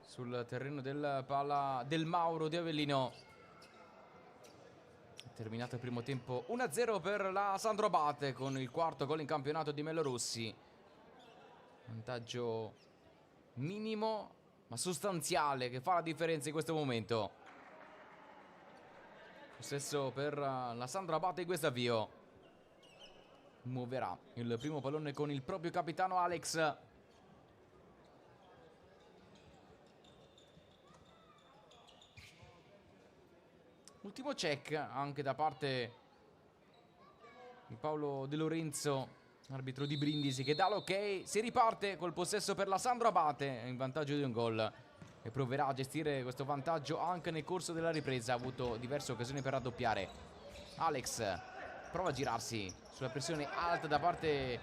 sul terreno del Palla del Mauro di Avellino. È terminato il primo tempo 1-0 per la Sandro Abate, con il quarto gol in campionato di Melo Rossi. Vantaggio minimo ma sostanziale che fa la differenza in questo momento. Possesso per la Sandro Abate in questo avvio. Muoverà il primo pallone con il proprio capitano Alex. Ultimo check anche da parte di Paolo De Lorenzo, arbitro di Brindisi, che dà l'ok. Si riparte col possesso per la Sandro Abate in vantaggio di un gol, e proverà a gestire questo vantaggio anche nel corso della ripresa. Ha avuto diverse occasioni per raddoppiare. Alex prova a girarsi sulla pressione alta da parte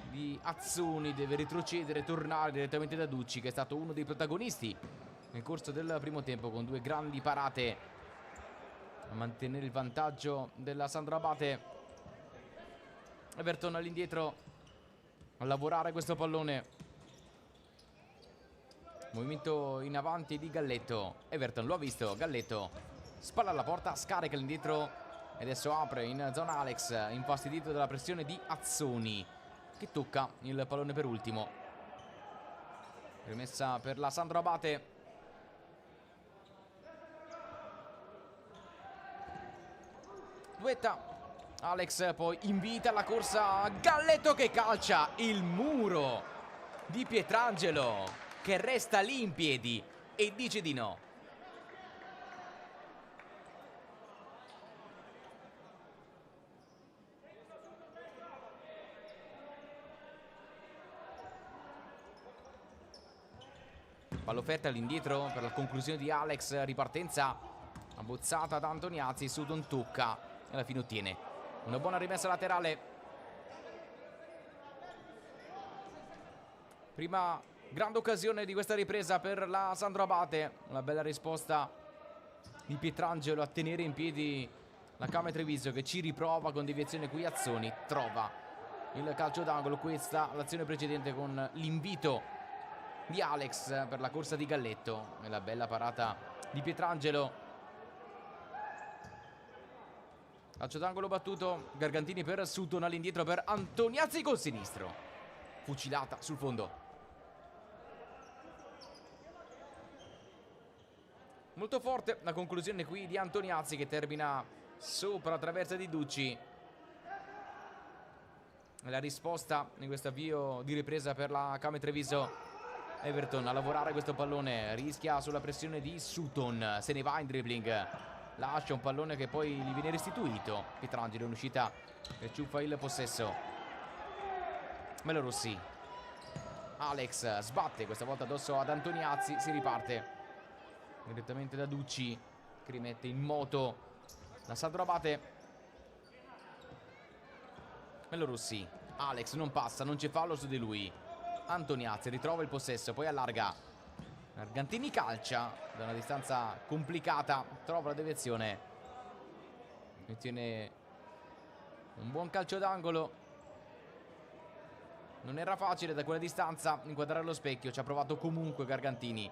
di Azzoni, deve retrocedere, tornare direttamente da Ducci, che è stato uno dei protagonisti nel corso del primo tempo, con due grandi parate a mantenere il vantaggio della Sandro Abate. Everton all'indietro a lavorare questo pallone. Movimento in avanti di Galletto. Everton lo ha visto, Galletto spalla alla porta, scarica all'indietro e adesso apre in zona Alex, infastidito dalla pressione di Azzoni, che tocca il pallone per ultimo. Rimessa per la Sandro Abate. Duetta Alex, poi invita alla corsa Galletto, che calcia il muro di Pietrangelo, che resta lì in piedi e dice di no. Palla offerta all'indietro per la conclusione di Alex, ripartenza abbozzata da Antoniazzi. Sutton tocca e alla fine ottiene una buona rimessa laterale. Prima grande occasione di questa ripresa per la Sandro Abate. Una bella risposta di Pietrangelo a tenere in piedi la Kame Treviso, che ci riprova con deviazione qui. Azzoni trova il calcio d'angolo. Questa l'azione precedente con l'invito di Alex per la corsa di Galletto e la bella parata di Pietrangelo. Calcio d'angolo battuto. Gargantini per Sutton, all'indietro per Antoniazzi col sinistro. Fucilata sul fondo. Molto forte la conclusione qui di Antoniazzi, che termina sopra la traversa di Ducci. La risposta in questo avvio di ripresa per la Kame Treviso. Everton a lavorare questo pallone, rischia sulla pressione di Sutton, se ne va in dribbling, lascia un pallone che poi gli viene restituito. Pietrangelo in uscita che ciuffa il possesso. Melo Rossi. Alex sbatte questa volta addosso ad Antoniazzi, si riparte direttamente da Ducci, che rimette in moto la Sandro Abate. Melo Rossi. Alex non passa, non c'è fallo su di lui. Antoniazzi ritrova il possesso, poi allarga. Gargantini calcia da una distanza complicata, trova la deviazione e ottiene un buon calcio d'angolo. Non era facile da quella distanza inquadrare lo specchio, ci ha provato comunque Gargantini.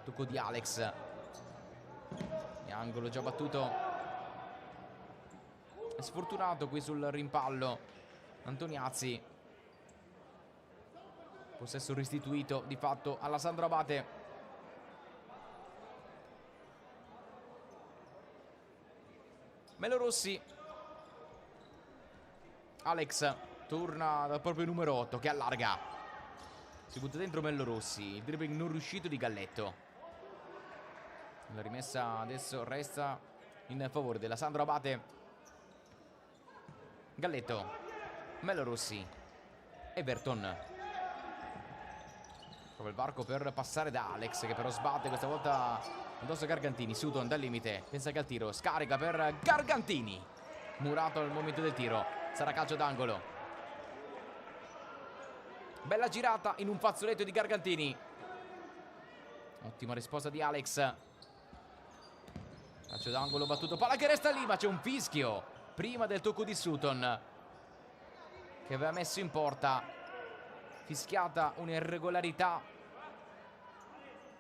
Tocco di Alex e angolo già battuto. È sfortunato qui sul rimpallo Antoniazzi. Possesso restituito di fatto alla Sandro Abate. Melo Rossi. Alex torna dal proprio numero 8, che allarga. Si butta dentro Melo Rossi. Il dribbling non riuscito di Galletto. La rimessa adesso resta in favore della Sandro Abate. Galletto. Melo Rossi. Everton. Prova il varco per passare da Alex, che però sbatte questa volta addosso a Gargantini. Sutton dal limite, pensa che al tiro, scarica per Gargantini. Murato al momento del tiro, sarà calcio d'angolo. Bella girata in un fazzoletto di Gargantini. Ottima risposta di Alex. Calcio d'angolo battuto, palla che resta lì, ma c'è un fischio prima del tocco di Sutton. che aveva messo in porta. Fischiata un'irregolarità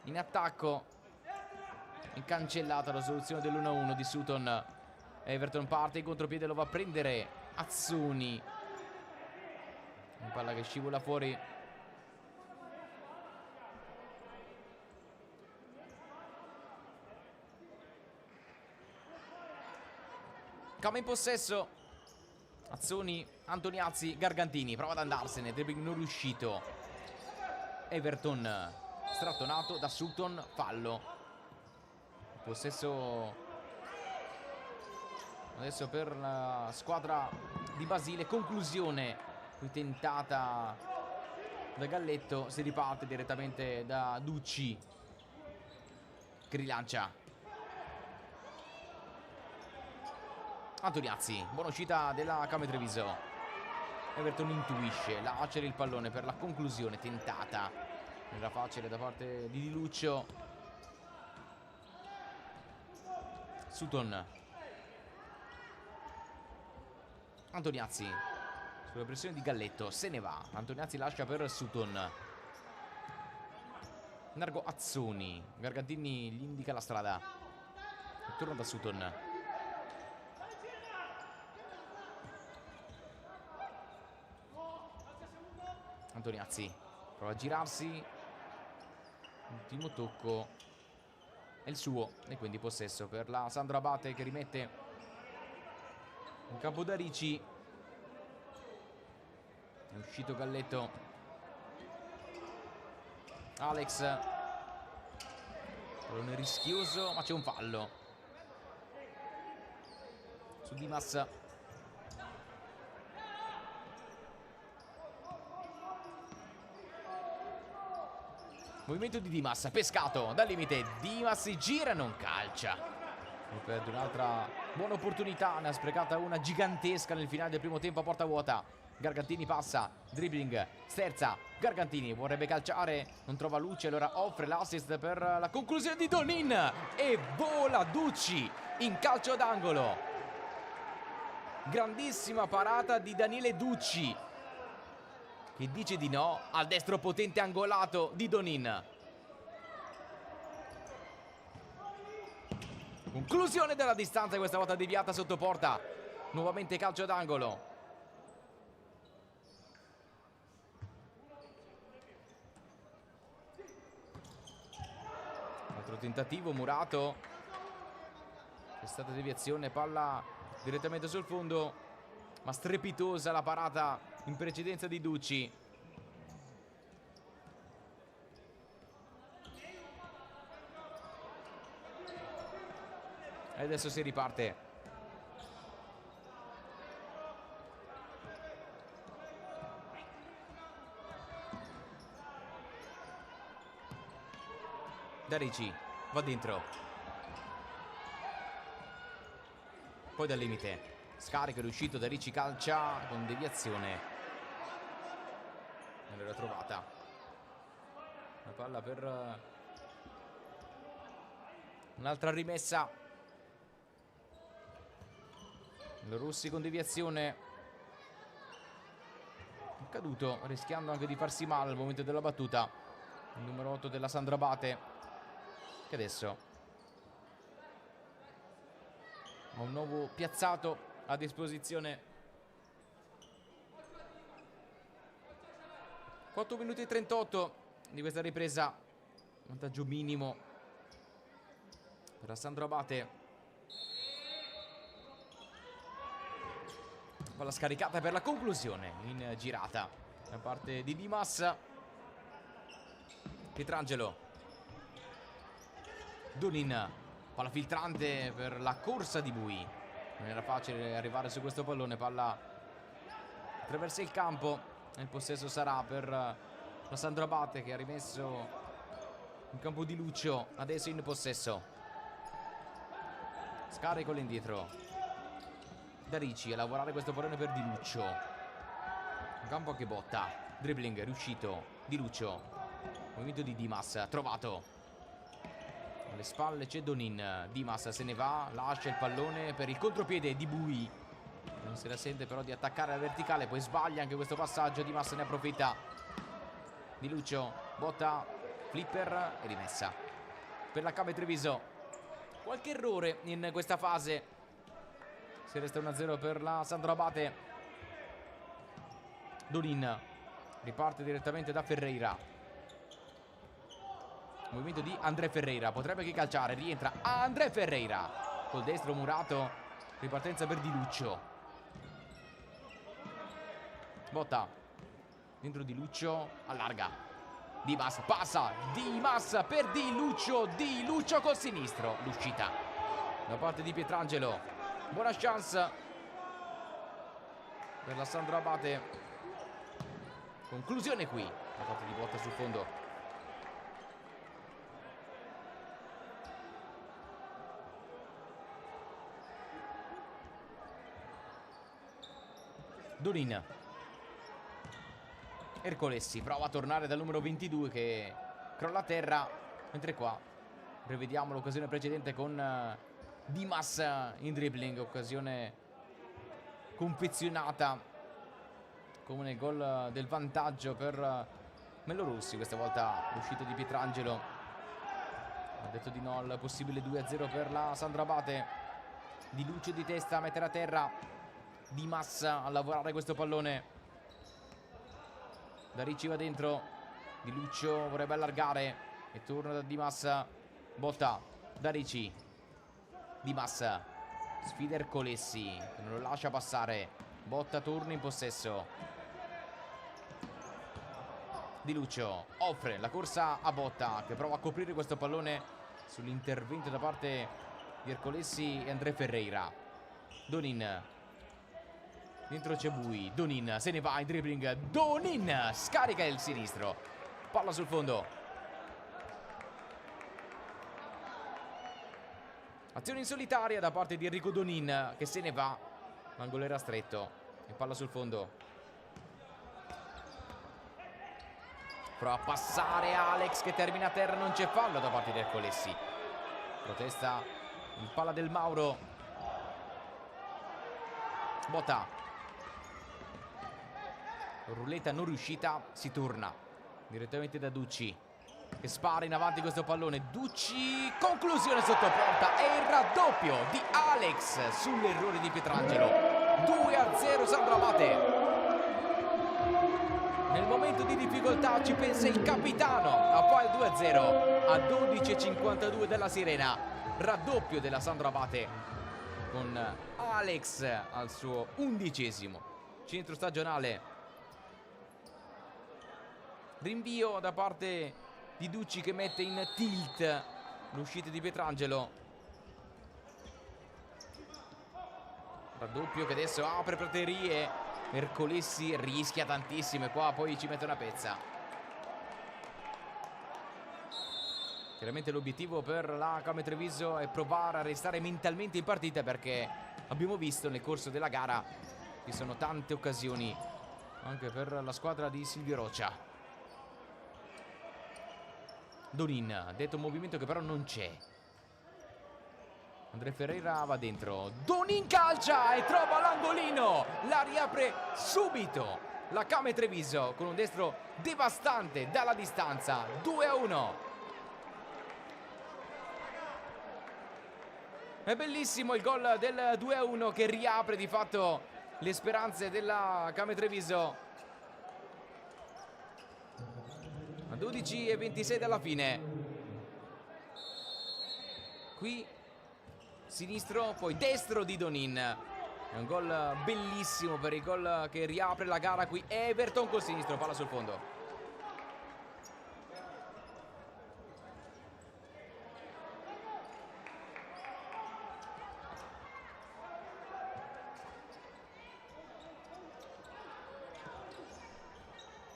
in attacco e cancellata la soluzione dell'1-1 di Sutton. Everton parte in contropiede, lo va a prendere Azzoni. Una palla che scivola fuori. Cama in possesso. Azzoni, Antoniazzi, Gargantini prova ad andarsene, dribbling non riuscito. Everton strattonato da Sutton, fallo. Possesso adesso per la squadra di Basile. Conclusione qui tentata da Galletto. Si riparte direttamente da Ducci che rilancia. Antoniazzi, buona uscita della Camere Treviso. Everton intuisce, lascia il pallone per la conclusione tentata. Era facile da parte di Di Luccio. Sutton. Antoniazzi sulla pressione di Galletto, se ne va. Antoniazzi lascia per Sutton. Largo Azzoni. Gargantini gli indica la strada e torna da Sutton. Antoniazzi prova a girarsi. Ultimo tocco è il suo e quindi possesso per la Sandro Abate, che rimette in campo da Ricci. È uscito Galletto. Alex, pallone rischioso, ma c'è un fallo su Dimas. Movimento di Dimas, pescato dal limite. Dimas si gira e non calcia. E perde un'altra buona opportunità, ne ha sprecata una gigantesca nel finale del primo tempo a porta vuota. Gargantini passa, dribbling, sterza. Gargantini vorrebbe calciare, non trova luce, allora offre l'assist per la conclusione di Donin e vola Ducci in calcio d'angolo. Grandissima parata di Daniele Ducci, che dice di no al destro potente angolato di Donin. Conclusione della distanza, questa volta deviata sotto porta. Nuovamente calcio d'angolo. Altro tentativo, Murato. È stata deviazione, palla direttamente sul fondo, ma strepitosa la parata in precedenza di Ducci. E adesso si riparte. Da Ricci va dentro, poi dal limite scarico, è riuscito. Da Ricci calcia con deviazione, non l'era trovata. La palla per un'altra rimessa. Rossi con deviazione, caduto, rischiando anche di farsi male al momento della battuta. Il numero 8 della Sandro Abate, che adesso ha un nuovo piazzato a disposizione. 4 minuti e 38 di questa ripresa, vantaggio minimo per la Sandro Abate. Palla scaricata per la conclusione in girata da parte di Dimas. Pietrangelo. Donin, palla filtrante per la corsa di Bui. Non era facile arrivare su questo pallone, palla attraversa il campo. E il possesso sarà per la Sandro Abate, che ha rimesso in campo Di Luccio. Adesso in possesso. Scarico all'indietro. Da Ricci a lavorare questo pallone per Di Luccio. In campo anche Botta. Dribbling riuscito. Di Luccio. Movimento di Dimas, trovato. Alle spalle c'è Donin. Dimas se ne va, lascia il pallone per il contropiede di Bui. Non se la sente però di attaccare la verticale. Poi sbaglia anche questo passaggio. Dimas ne approfitta. Di Lucio, botta, flipper e rimessa per la Cave Treviso. Qualche errore in questa fase. Si resta 1-0 per la Sandro Abate. Donin riparte direttamente da Ferreira. Movimento di André Ferreira. Potrebbe che calciare. Rientra André Ferreira col destro murato. Ripartenza per Di Lucio. Botta dentro Di Lucio. Allarga. Dimas passa. Dimas per Di Lucio. Di Lucio col sinistro. L'uscita da parte di Pietrangelo. Buona chance per la Sandro Abate. Conclusione qui da parte di Botta sul fondo. Donin. Ercolessi prova a tornare dal numero 22 che crolla a terra. Mentre qua rivediamo l'occasione precedente con Dimas in dribbling. Occasione confezionata come nel gol del vantaggio per Mellorossi. Questa volta l'uscita di Pietrangelo ha detto di no al possibile 2-0 per la Sandro Abate. Di Lucio di testa a mettere a terra. Dimas a lavorare questo pallone. Da Ricci va dentro. Di Lucio vorrebbe allargare e torna da Dimas. Botta da Ricci. Dimas sfida Ercolessi che non lo lascia passare. Botta torna in possesso. Di Lucio offre la corsa a Botta che prova a coprire questo pallone sull'intervento da parte di Ercolessi e André Ferreira. Donin. Dentro c'è Bui. Donin se ne va in dribbling. Donin scarica il sinistro. Palla sul fondo. Azione in solitaria da parte di Enrico Donin che se ne va. L'angolo era stretto. E palla sul fondo. Prova a passare Alex che termina a terra. Non c'è fallo da parte di Ercolessi. Protesta il palla del Mauro. Botta. Ruletta non riuscita. Si torna direttamente da Ducci che spara in avanti questo pallone. Ducci, conclusione sotto porta e il raddoppio di Alex sull'errore di Pietrangelo. 2-0 Sandro Abate. Nel momento di difficoltà ci pensa il capitano a fare 2-0 a 12:52 della Sirena. Raddoppio della Sandro Abate con Alex al suo 11° centro stagionale. Rinvio da parte di Ducci che mette in tilt l'uscita di Pietrangelo. Raddoppio che adesso apre praterie. Ercolessi rischia tantissimo e qua poi ci mette una pezza. Chiaramente l'obiettivo per la Came Treviso è provare a restare mentalmente in partita, perché abbiamo visto nel corso della gara ci sono tante occasioni anche per la squadra di Silvio Roccia. Donin, detto un movimento che però non c'è. André Ferreira va dentro. Donin calcia e trova l'angolino. La riapre subito la Came Treviso con un destro devastante dalla distanza. 2-1. È bellissimo il gol del 2-1 che riapre di fatto le speranze della Came Treviso. A 12:26 dalla fine. Qui sinistro, poi destro di Donin. È un gol bellissimo per il gol che riapre la gara qui. Everton col sinistro, palla sul fondo.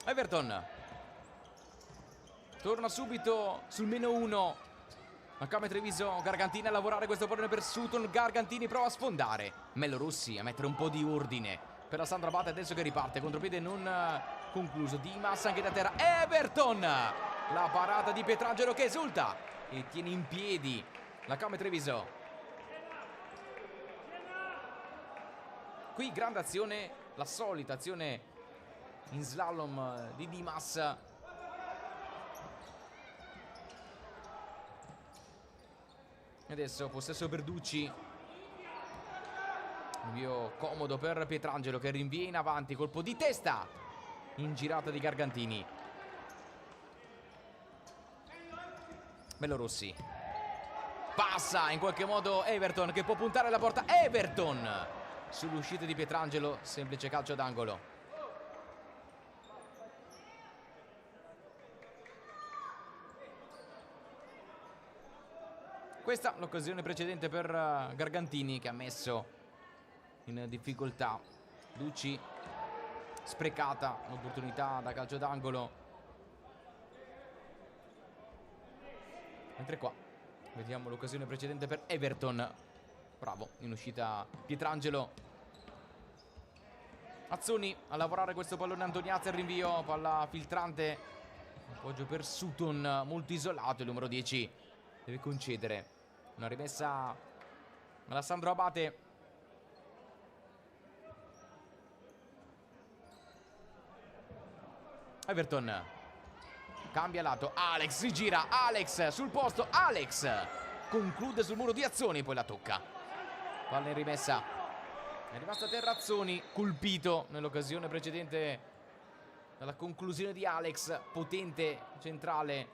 Everton torna subito sul -1. La Came Treviso. Gargantini a lavorare questo pallone per Sutton. Gargantini prova a sfondare. Mellorossi a mettere un po' di ordine per la Sandro Abate adesso che riparte. Contropiede non concluso. Dimas anche da terra. Everton. La parata di Pietrangelo che esulta e tiene in piedi la Came Treviso. Qui grande azione, la solita azione in slalom di Dimas. E adesso possesso Verducci. Invio comodo per Pietrangelo che rinvia in avanti, colpo di testa in girata di Gargantini. Bello Rossi. Passa in qualche modo Everton che può puntare alla porta. Everton sull'uscita di Pietrangelo, semplice calcio d'angolo. Questa l'occasione precedente per Gargantini che ha messo in difficoltà Ducci. Sprecata l'opportunità da calcio d'angolo. Mentre qua vediamo l'occasione precedente per Everton. Bravo, in uscita Pietrangelo. Azzoni a lavorare questo pallone Antoniazzi al rinvio, palla filtrante. Appoggio per Sutton, molto isolato il numero 10. Deve concedere una rimessa alla Sandro Abate. Everton cambia lato, Alex si gira, Alex sul posto, Alex conclude sul muro di Azzoni, poi la tocca. Palla in rimessa, è rimasta a terra Azzoni, colpito nell'occasione precedente dalla conclusione di Alex, potente centrale.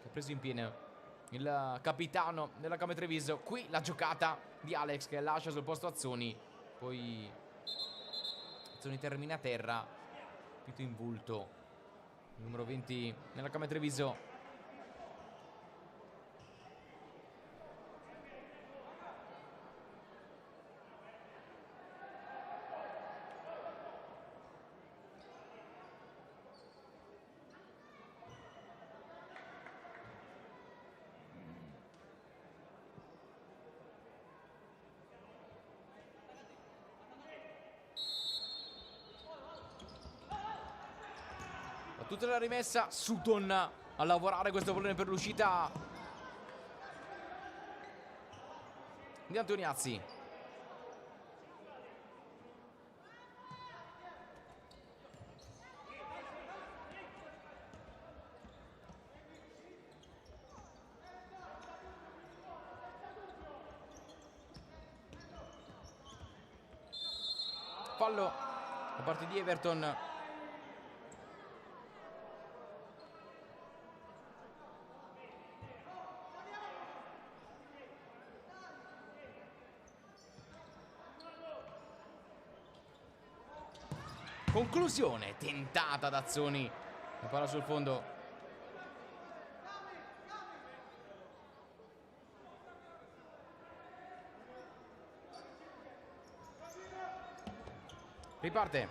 Che ha preso in pieno il capitano della Camere Treviso. Qui la giocata di Alex che lascia sul posto Azzoni, poi Azzoni termina a terra, più in volto il numero 20 nella Camere Treviso. Tutta la rimessa, Sutton a lavorare questo pallone per l'uscita di Antoniazzi. Fallo da parte di Everton. Conclusione tentata da Azzoni. La palla sul fondo. Riparte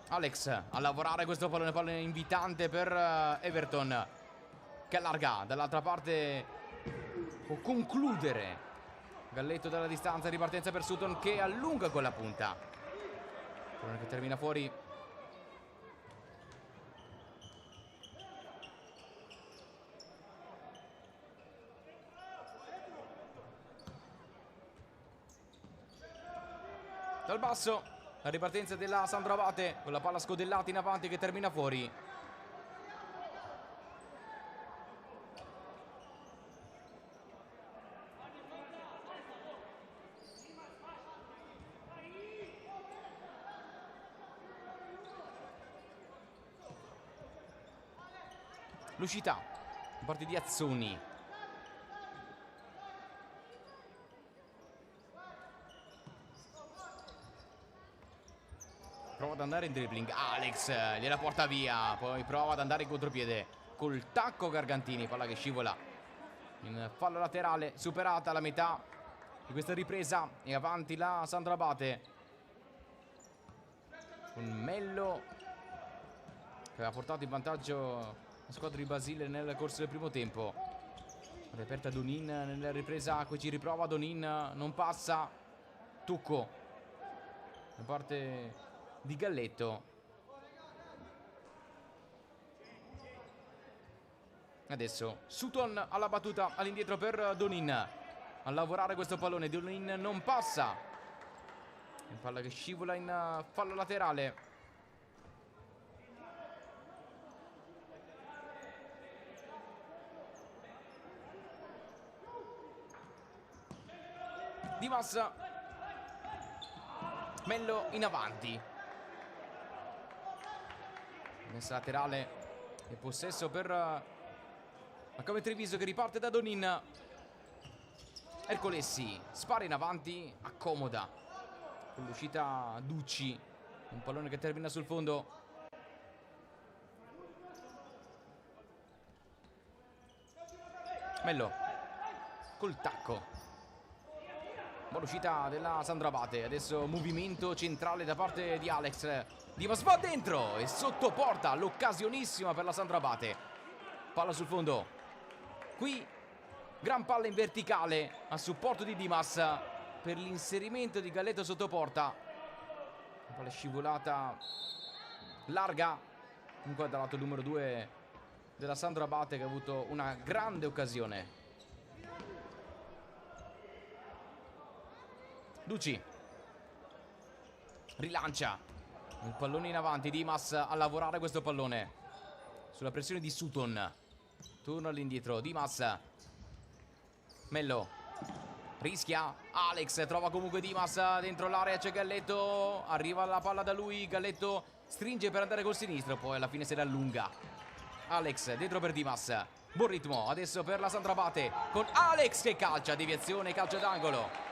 Alex a lavorare questo pallone invitante per Everton, che allarga dall'altra parte. Può concludere Galletto dalla distanza. Ripartenza per Sutton che allunga con la punta. Che termina fuori. Dal basso la ripartenza della Sandro Abate con la palla scodellata in avanti che termina fuori. L'uscita da parte di Azzoni. Prova ad andare in dribbling, Alex gliela porta via, poi prova ad andare in contropiede col tacco Gargantini, palla che scivola in fallo laterale, superata la metà di questa ripresa e avanti la Sandro Abate con Mello che aveva portato in vantaggio la squadra di Basile nel corso del primo tempo. Reperta Donin nella ripresa, qui ci riprova Donin, non passa, tocco da parte di Galletto. Adesso Sutton alla battuta all'indietro per Donin. A lavorare questo pallone. Donin non passa. In palla che scivola in fallo laterale. Dimas. Mello in avanti. Messa laterale e possesso per Acame Treviso che riparte da Donin. Ercolessi spara in avanti, accomoda con l'uscita Ducci. Un pallone che termina sul fondo. Mello col tacco. Buona uscita della Sandro Abate. Adesso movimento centrale da parte di Alex. Dimas va dentro e sotto porta. L'occasionissima per la Sandro Abate. Palla sul fondo. Qui gran palla in verticale a supporto di Dimas per l'inserimento di Galletto sotto porta. Palla scivolata larga. Comunque dal lato numero 2 della Sandro Abate, che ha avuto una grande occasione. Ducci rilancia il pallone in avanti. Dimas a lavorare questo pallone sulla pressione di Sutton. Turno all'indietro. Dimas. Mello rischia. Alex trova comunque Dimas dentro l'area. C'è Galletto. Arriva la palla da lui. Galletto stringe per andare col sinistro. Poi alla fine se ne allunga. Alex dentro per Dimas. Buon ritmo adesso per la Sandro Abate con Alex che calcia. Deviazione, calcio d'angolo.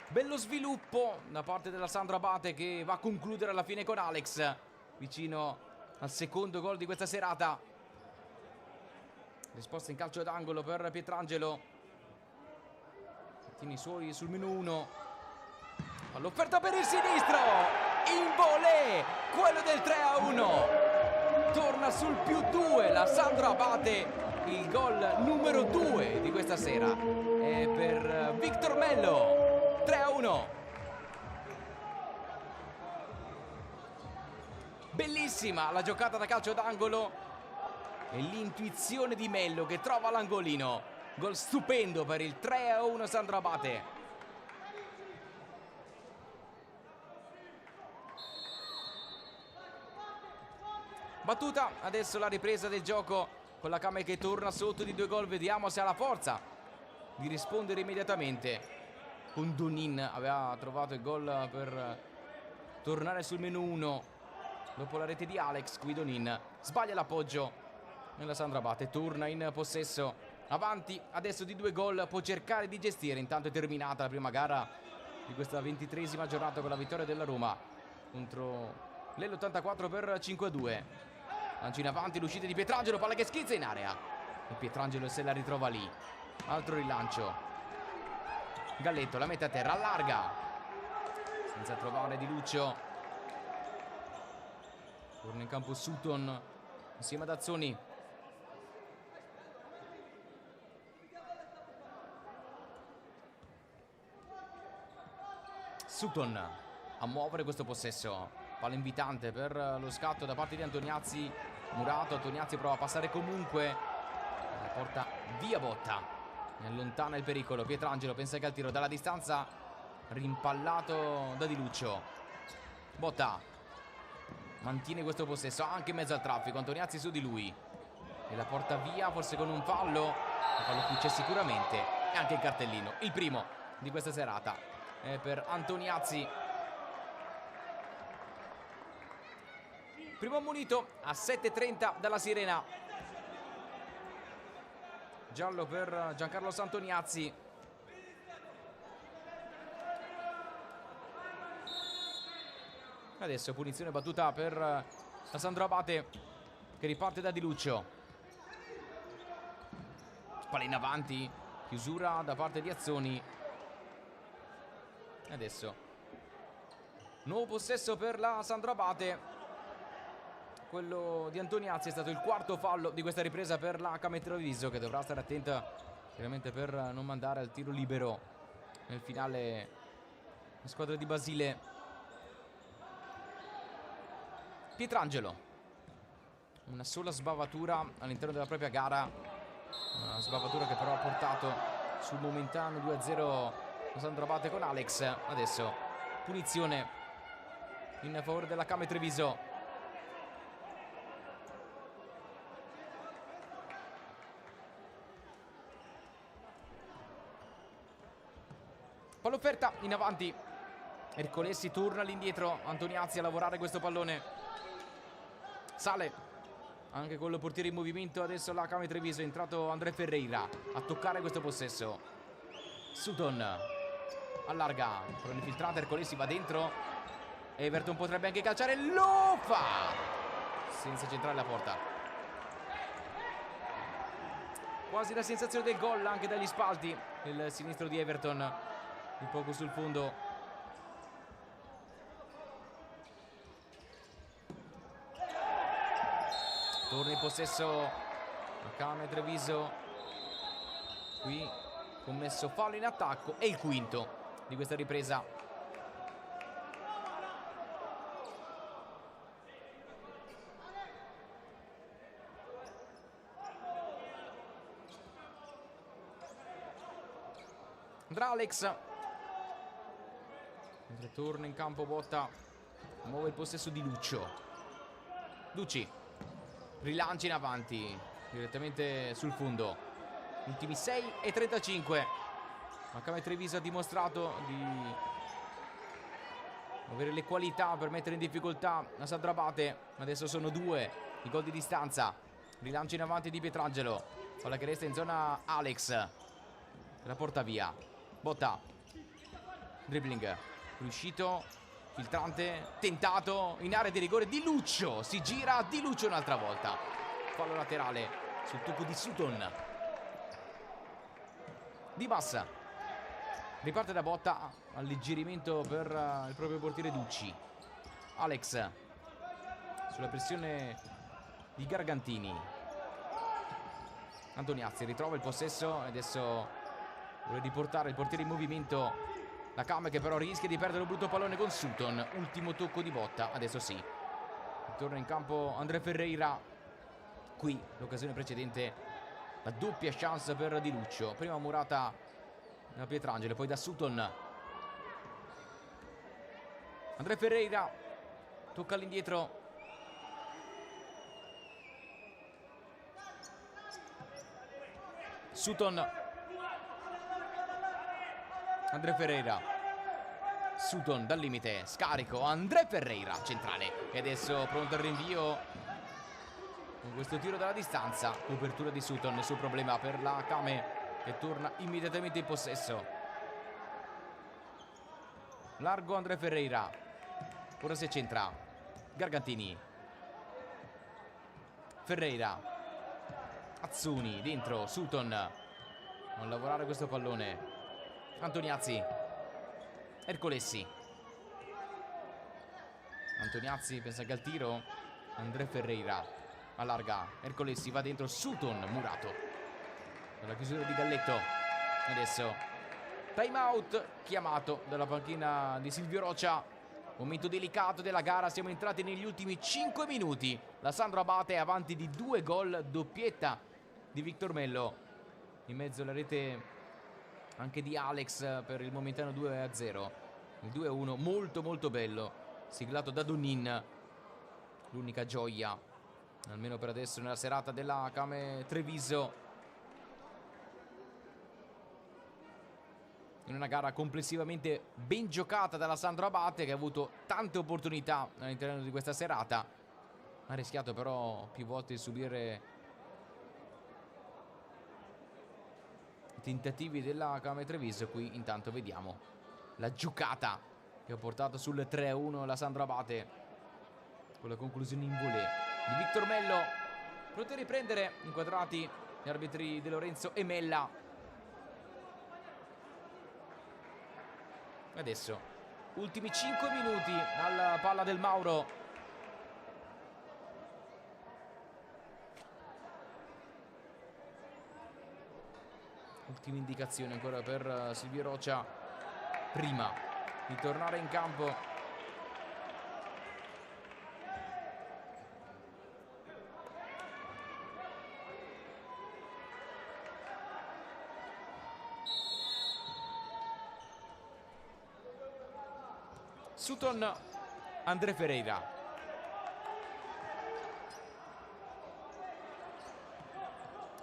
Bello sviluppo da parte della Sandro Abate, che va a concludere alla fine con Alex, vicino al secondo gol di questa serata. Risposta in calcio d'angolo per Pietrangelo. Martini suoi sul meno 1. All'offerta per il sinistro. In volée, quello del 3-1. Torna sul +2 la Sandro Abate. Il gol numero 2 di questa sera è per Victor Mello. 3-1. Bellissima la giocata da calcio d'angolo e l'intuizione di Mello che trova l'angolino. Gol stupendo per il 3-1 Sandro Abate. Battuta, adesso la ripresa del gioco con la Camel che torna sotto di 2 gol. Vediamo se ha la forza di rispondere immediatamente. Con Donin aveva trovato il gol per tornare sul meno 1 dopo la rete di Alex. Qui Donin sbaglia l'appoggio nella Sandro Abate. Torna in possesso, avanti adesso di 2 gol. Può cercare di gestire. Intanto è terminata la prima gara di questa 23esima giornata con la vittoria della Roma contro l'L84 per 5-2. Lancio in avanti, l'uscita di Pietrangelo, palla che schizza in area e Pietrangelo se la ritrova lì. Altro rilancio. Galletto la mette a terra, allarga senza trovare Di Luccio. Torna in campo Sutton insieme ad Azzoni. Sutton a muovere questo possesso. Palla invitante per lo scatto da parte di Antoniazzi. Murato, Antoniazzi prova a passare comunque. La porta via Botta. Ne allontana il pericolo. Pietrangelo pensa che al tiro dalla distanza. Rimpallato da Di Luccio. Botta mantiene questo possesso anche in mezzo al traffico. Antoniazzi su di lui e la porta via, forse con un fallo. Un fallo qui c'è sicuramente. E anche il cartellino, il primo di questa serata, è per Antoniazzi. Primo ammonito a 7:30 dalla sirena. Giallo per Giancarlo Antoniazzi. Adesso punizione battuta per la Sandro Abate, che riparte da Di Luccio. Palla in avanti, chiusura da parte di Azzoni. Adesso nuovo possesso per la Sandro Abate. Quello di Antoniazzi è stato il quarto fallo di questa ripresa per la Camel Treviso, che dovrà stare attenta chiaramente per non mandare al tiro libero nel finale la squadra di Basile. Pietrangelo una sola sbavatura all'interno della propria gara, una sbavatura che però ha portato sul momentaneo 2-0 Sandro Abate con Alex. Adesso punizione in favore della Came Treviso. Palla offerta in avanti, Ercolesi torna all'indietro, Antoniazzi a lavorare questo pallone, sale anche con il portiere in movimento. Adesso la Came Treviso, è entrato André Ferreira a toccare questo possesso. Sutton allarga, però l'infiltrata Ercolesi va dentro, Everton potrebbe anche calciare, lo fa senza centrare la porta. Quasi la sensazione del gol anche dagli spalti, il sinistro di Everton un poco sul fondo. Torna in possesso la Came Treviso, qui commesso fallo in attacco, e il quinto di questa ripresa. Andrà Alex, mentre torna in campo Botta, muove il possesso di Luccio. Ducci rilancia in avanti direttamente sul fondo. Ultimi 6:35. La Came Treviso ha dimostrato di avere le qualità per mettere in difficoltà la Sandro Abate. Adesso sono 2 i gol di distanza. Rilancio in avanti di Pietrangelo, palla che resta in zona Alex, la porta via. Botta, dribbling riuscito, filtrante, tentato in area di rigore di Luccio, si gira di Luccio un'altra volta, fallo laterale sul tocco di Sutton. Di Bassa riparte da Botta, alleggerimento per il proprio portiere Ducci. Alex sulla pressione di Gargantini. Antoniazzi ritrova il possesso e adesso vuole riportare il portiere in movimento. La Came che però rischia di perdere un brutto pallone con Sutton. Ultimo tocco di Botta, adesso sì. Torna in campo André Ferreira. Qui l'occasione precedente, la doppia chance per Di Luccio. Prima murata da Pietrangelo, poi da Sutton. André Ferreira tocca all'indietro. Sutton, André Ferreira, Sutton dal limite, scarico, André Ferreira centrale, e adesso pronto al rinvio con questo tiro dalla distanza. Copertura di Sutton, nessun problema per la Came che torna immediatamente in possesso. Largo André Ferreira, ora si accentra Gargantini, Ferreira, Azzuni dentro, Sutton a lavorare questo pallone. Antoniazzi, Ercolesi, Antoniazzi pensa anche al tiro. André Ferreira allarga, Ercolesi va dentro, Sutton murato per la chiusura di Galletto. Adesso time out chiamato dalla panchina di Silvio Rocia. Momento delicato della gara, siamo entrati negli ultimi 5 minuti. La Sandro Abate è avanti di 2 gol, doppietta di Victor Mello, in mezzo alla rete anche di Alex per il momentaneo 2-0. Il 2-1 molto molto bello, siglato da Donnin. L'unica gioia, almeno per adesso, nella serata della Came Treviso, in una gara complessivamente ben giocata dalla Sandro Abate, che ha avuto tante opportunità all'interno di questa serata. Ha rischiato però più volte di subire tentativi della Came Treviso. Qui intanto vediamo la giocata che ha portato sul 3-1 la Sandro Abate, con la conclusione in volée di Victor Mello. Pronti a riprendere, inquadrati gli arbitri De Lorenzo e Mella. Adesso ultimi 5 minuti alla palla del Mauro. Ultima indicazione ancora per Silvio Rocia prima di tornare in campo. Sutton, André Ferreira.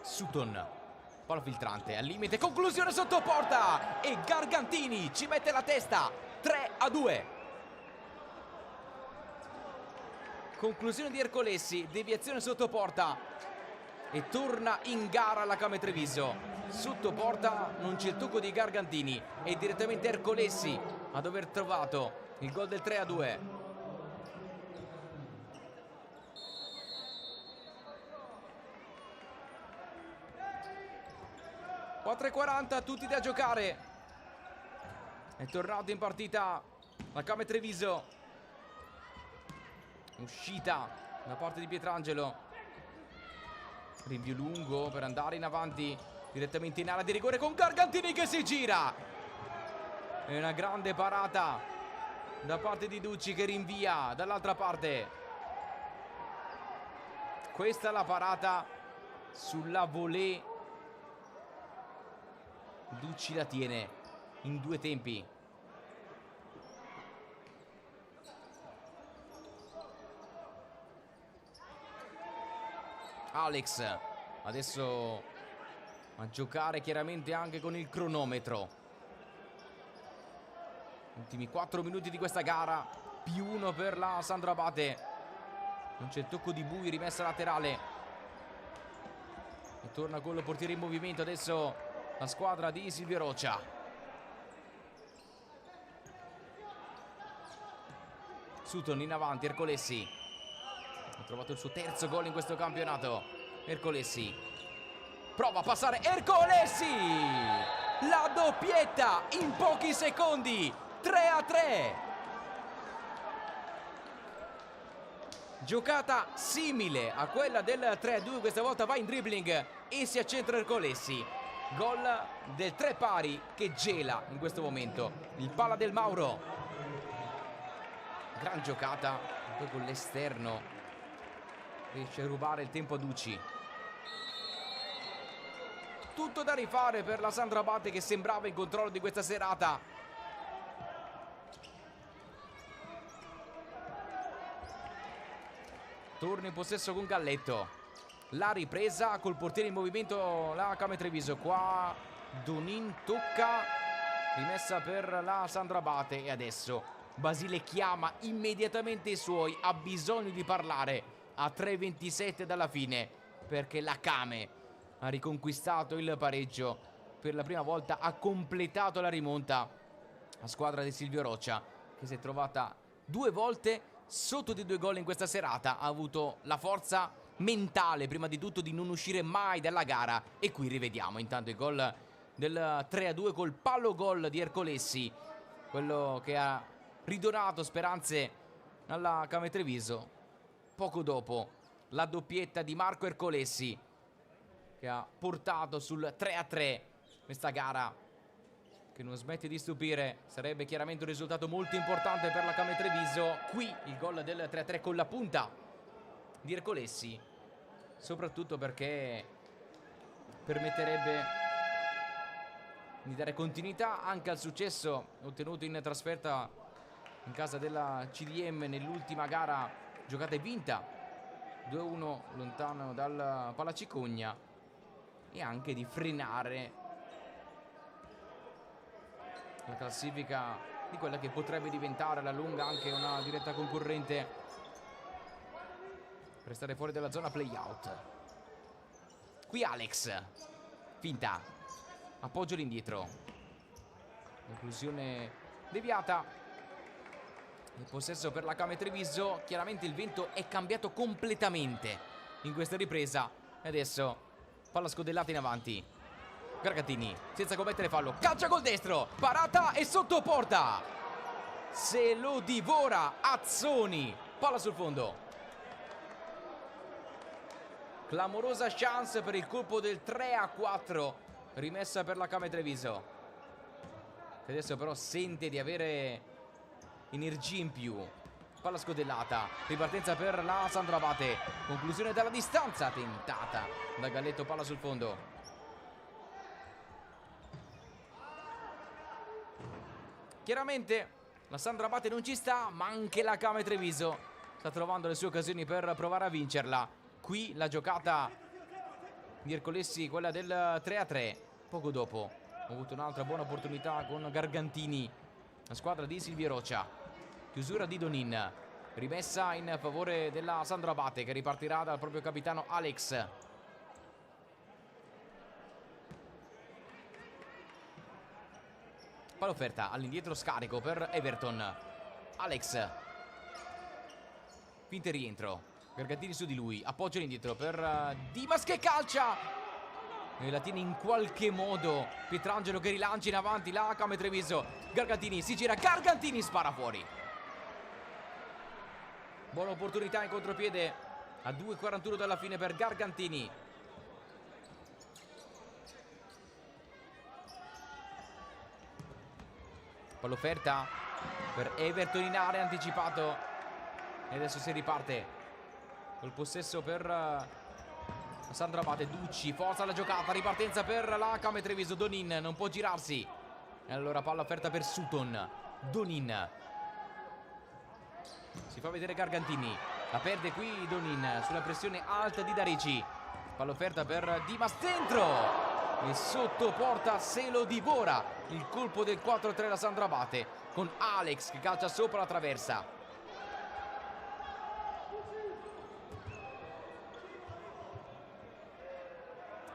Sutton, palla filtrante al limite, conclusione sotto porta e Gargantini ci mette la testa. 3-2. Conclusione di Ercolessi, deviazione sotto porta e torna in gara la Came Treviso. Sotto porta non c'è il tocco di Gargantini, è direttamente Ercolessi ad aver trovato il gol del 3-2. A 3:40, tutti da giocare. È tornato in partita la Came Treviso. Uscita da parte di Pietrangelo. Rinvio lungo per andare in avanti direttamente in area di rigore con Gargantini che si gira. È una grande parata da parte di Ducci che rinvia dall'altra parte. Questa è la parata sulla volée. Ducci la tiene in due tempi. Alex adesso a giocare chiaramente anche con il cronometro. Ultimi 4 minuti di questa gara, +1 per la Sandro Abate. Non c'è il tocco di Bui, rimessa laterale e torna con il portiere in movimento adesso la squadra di Silvio Roccia. Sutton in avanti, Ercolessi ha trovato il suo terzo gol in questo campionato. Ercolessi prova a passare, Ercolessi la doppietta in pochi secondi. 3-3. Giocata simile a quella del 3-2, questa volta va in dribbling e si accentra Ercolessi. Gol del 3 pari che gela in questo momento il Palla del Mauro. Gran giocata, poi con l'esterno riesce a rubare il tempo a Ducci. Tutto da rifare per la Sandro Abate che sembrava in controllo di questa serata. Torna in possesso con Galletto. La ripresa col portiere in movimento la Came Treviso. Qua Donin tocca, rimessa per la Sandro Abate e adesso Basile chiama immediatamente i suoi, ha bisogno di parlare a 3:27 dalla fine perché la Came ha riconquistato il pareggio per la prima volta, ha completato la rimonta la squadra di Silvio Roccia che si è trovata 2 volte sotto di 2 gol in questa serata. Ha avuto la forza mentale prima di tutto di non uscire mai dalla gara e qui rivediamo intanto il gol del 3-2 col palo gol di Ercolessi, quello che ha ridonato speranze alla Came Treviso. Poco dopo la doppietta di Marco Ercolessi che ha portato sul 3-3 questa gara che non smette di stupire. Sarebbe chiaramente un risultato molto importante per la Came Treviso. Qui il gol del 3-3 con la punta di Ercolessi, soprattutto perché permetterebbe di dare continuità anche al successo ottenuto in trasferta in casa della CDM nell'ultima gara giocata e vinta 2-1 lontano dal Palacicogna, e anche di frenare la classifica di quella che potrebbe diventare alla lunga anche una diretta concorrente per stare fuori dalla zona play-out. Qui Alex, finta, appoggio all'indietro, conclusione deviata, il possesso per la Came Treviso. Chiaramente il vento è cambiato completamente in questa ripresa e adesso palla scodellata in avanti. Gargantini senza commettere fallo, calcia col destro, parata e sotto porta, se lo divora Azzoni, palla sul fondo. Clamorosa chance per il colpo del 3-4, rimessa per la Came Treviso, che adesso però sente di avere energia in più. Palla scodellata, ripartenza per la Sandro Abate, conclusione dalla distanza tentata da Galletto, palla sul fondo. Chiaramente La Sandro Abate non ci sta, ma anche la Kame Treviso sta trovando le sue occasioni per provare a vincerla. Qui la giocata di Ercolessi, quella del 3-3. Poco dopo ho avuto un'altra buona opportunità con Gargantini, la squadra di Silvio Roccia. Chiusura di Donin, rimessa in favore della Sandro Abate, che ripartirà dal proprio capitano Alex. Palla offerta all'indietro, scarico per Everton. Alex, finta rientro, Gargantini su di lui, appoggio all'indietro per Dimas che calcia e la tiene in qualche modo Pietrangelo, che rilancia in avanti la Kame Treviso. Gargantini si gira, Gargantini spara fuori. Buona opportunità in contropiede a 2:41 dalla fine per Gargantini. Palla offerta per Everton in area, anticipato, e adesso si riparte col possesso per Sandro Abate. Ducci forza la giocata, ripartenza per la Kame Treviso. Donin non può girarsi e allora palla offerta per Sutton. Donin si fa vedere Gargantini, la perde qui Donin sulla pressione alta di Darici. Palla offerta per Dimas, dentro e sotto porta se lo divora il colpo del 4-3 la Sandro Abate, con Alex che calcia sopra la traversa.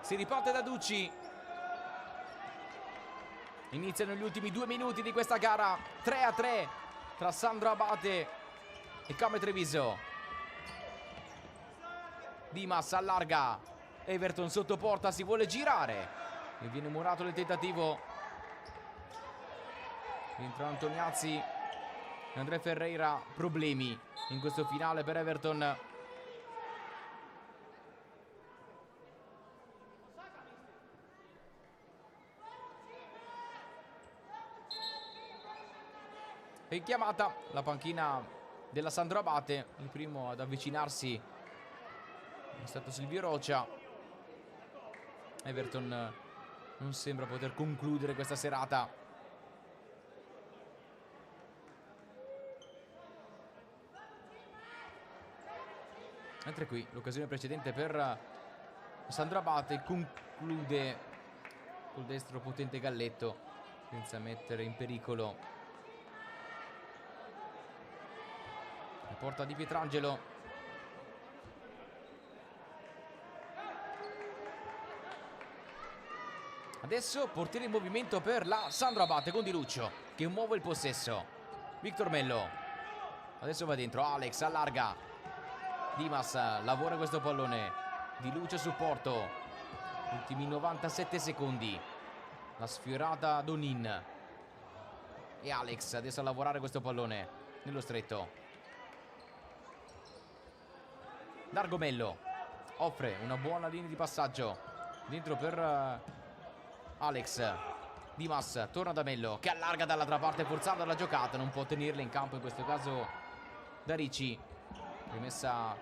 Si riparte da Ducci. Iniziano gli ultimi 2 minuti di questa gara. 3-3 tra Sandro Abate e Kame Treviso. Dimas allarga, Everton sotto porta, si vuole girare e viene murato nel tentativo. Rientra Antoniazzi e Andrea Ferreira. Problemi in questo finale per Everton. È chiamata la panchina della Sandro Abate. Il primo ad avvicinarsi è stato Silvio Roccia. Everton non sembra poter concludere questa serata. Mentre qui l'occasione precedente per Sandro Abate, conclude col destro potente Galletto senza mettere in pericolo la porta di Pietrangelo. Adesso portiere in movimento per la Sandro Abate con Di Luccio che muove il possesso. Victor Mello adesso va dentro, Alex allarga, Dimas lavora questo pallone, Di Luccio supporto. Ultimi 97 secondi, la sfiorata Donin e Alex adesso a lavorare questo pallone nello stretto. Dargo Mello offre una buona linea di passaggio dentro per Alex. Dimas torna da Mello che allarga dall'altra parte forzando la giocata, non può tenerla in campo in questo caso Darici. Rimessa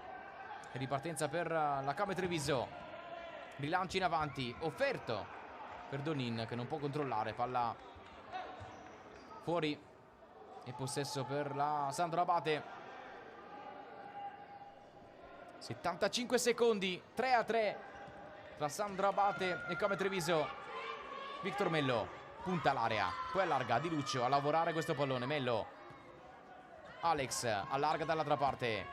e ripartenza per la Kame Treviso. Rilancio in avanti offerto per Donin che non può controllare, palla fuori e possesso per la Sandro Abate. 75 secondi, 3-3 tra Sandro Abate e Kame Treviso. Victor Mello punta l'area, poi allarga, Di Luccio a lavorare questo pallone. Mello, Alex allarga dall'altra parte,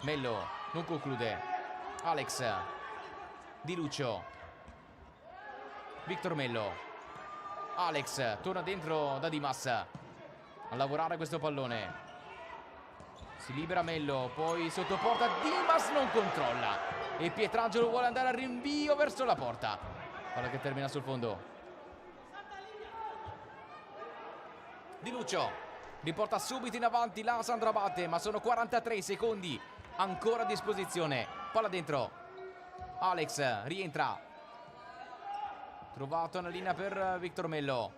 Mello non conclude, Alex, Di Luccio, Victor Mello, Alex torna dentro da Dimas a lavorare questo pallone, si libera Mello, poi sotto porta, Dimas non controlla e Pietrangelo vuole andare al rinvio verso la porta, palla che termina sul fondo. Di Luccio riporta subito in avanti la Sandro Abate, ma sono 43 secondi ancora a disposizione. Palla dentro, Alex rientra, trovato una linea per Victor Mello.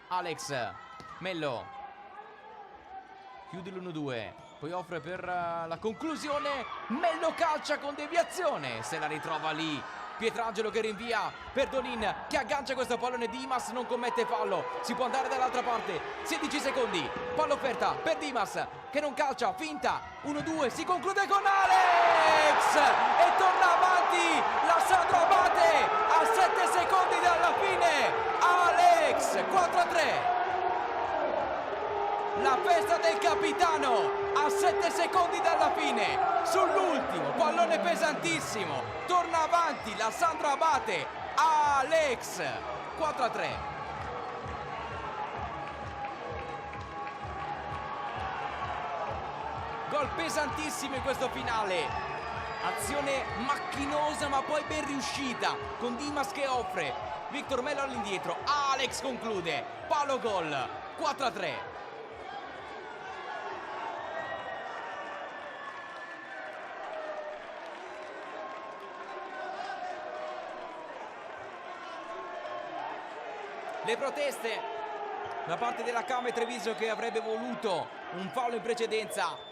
Alex, Mello chiude l'1-2, poi offre per la conclusione. Mello calcia con deviazione, se la ritrova lì Pietrangelo che rinvia per Donin, che aggancia questo pallone. Dimas non commette fallo, si può andare dall'altra parte. 16 secondi, palla offerta per Dimas che non calcia, finta, 1-2, si conclude con Alex e torna avanti la Sandro Abate a 7 secondi dalla fine. Alex, 4-3. La festa del capitano a 7 secondi dalla fine, sull'ultimo pallone pesantissimo, torna avanti la Sandro Abate. Alex, 4-3. Gol pesantissimo in questo finale, azione macchinosa ma poi ben riuscita, con Dimas che offre, Victor Melo all'indietro, Alex conclude, palo gol, 4-3. Le proteste da parte della Camere Treviso, che avrebbe voluto un fallo in precedenza,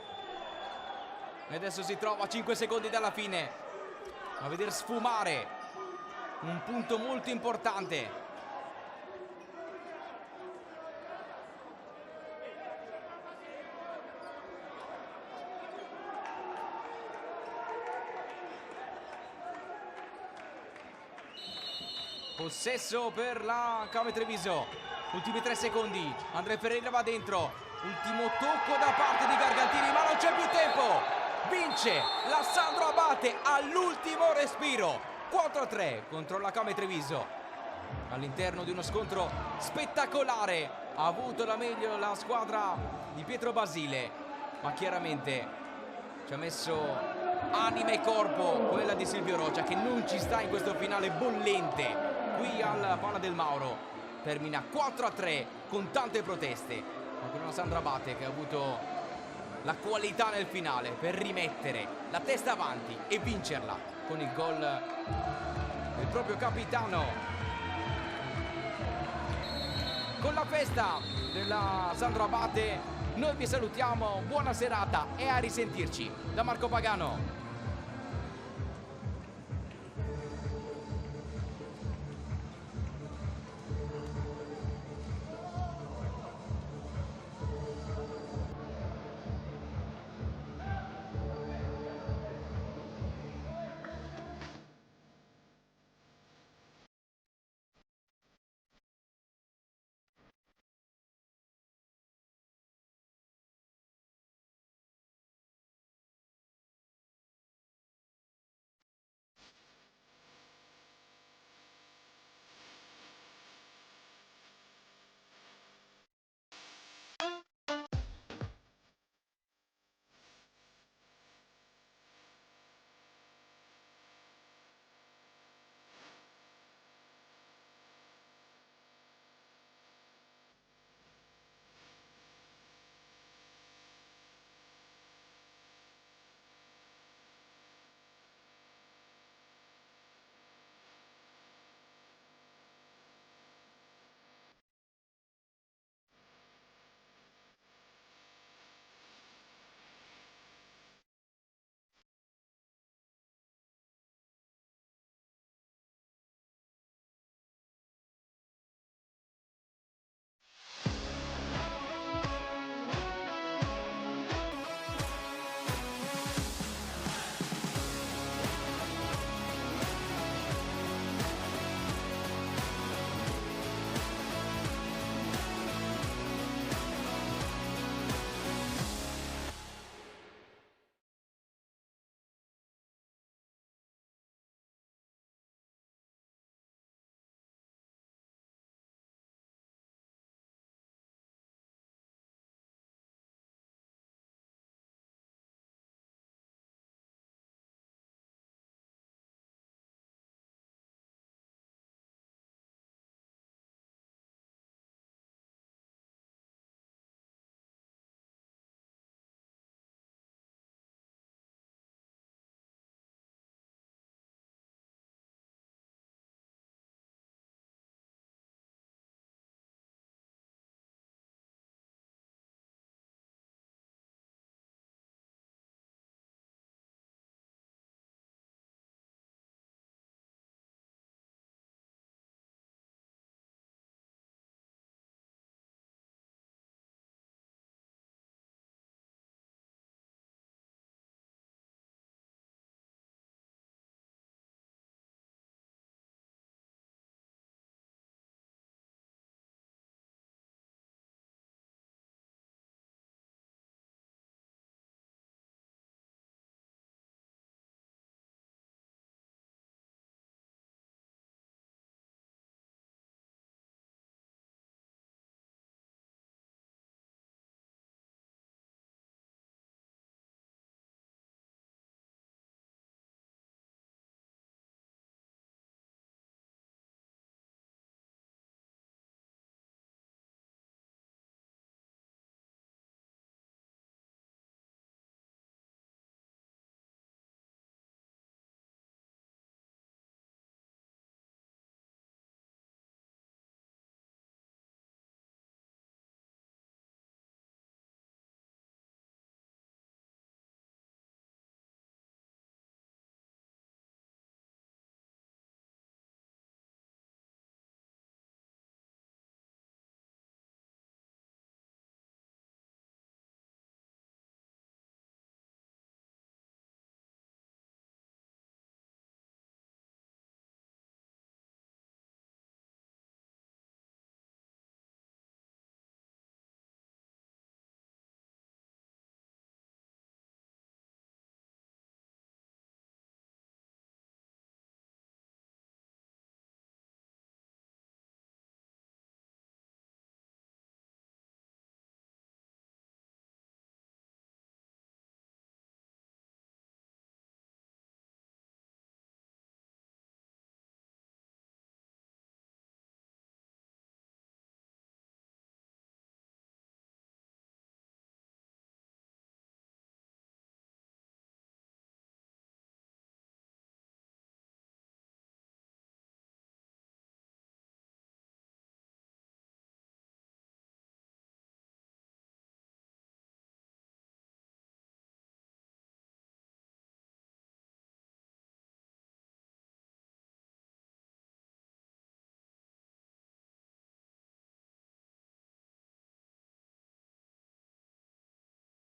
e adesso si trova a 5 secondi dalla fine a vedere sfumare un punto molto importante. Possesso per la Camere Treviso, ultimi 3 secondi, Andrea Ferreira va dentro, ultimo tocco da parte di Gargantini ma non c'è più tempo, vince la Sandro Abate all'ultimo respiro, 4-3 contro la Camere Treviso, all'interno di uno scontro spettacolare. Ha avuto la meglio la squadra di Pietro Basile, ma chiaramente ci ha messo anima e corpo quella di Silvio Roccia, che non ci sta in questo finale bollente qui al Pala del Mauro. Termina 4-3 con tante proteste, ma con una Sandro Abate che ha avuto la qualità nel finale per rimettere la testa avanti e vincerla con il gol del proprio capitano. Con la festa della Sandro Abate noi vi salutiamo, buona serata e a risentirci da Marco Pagano.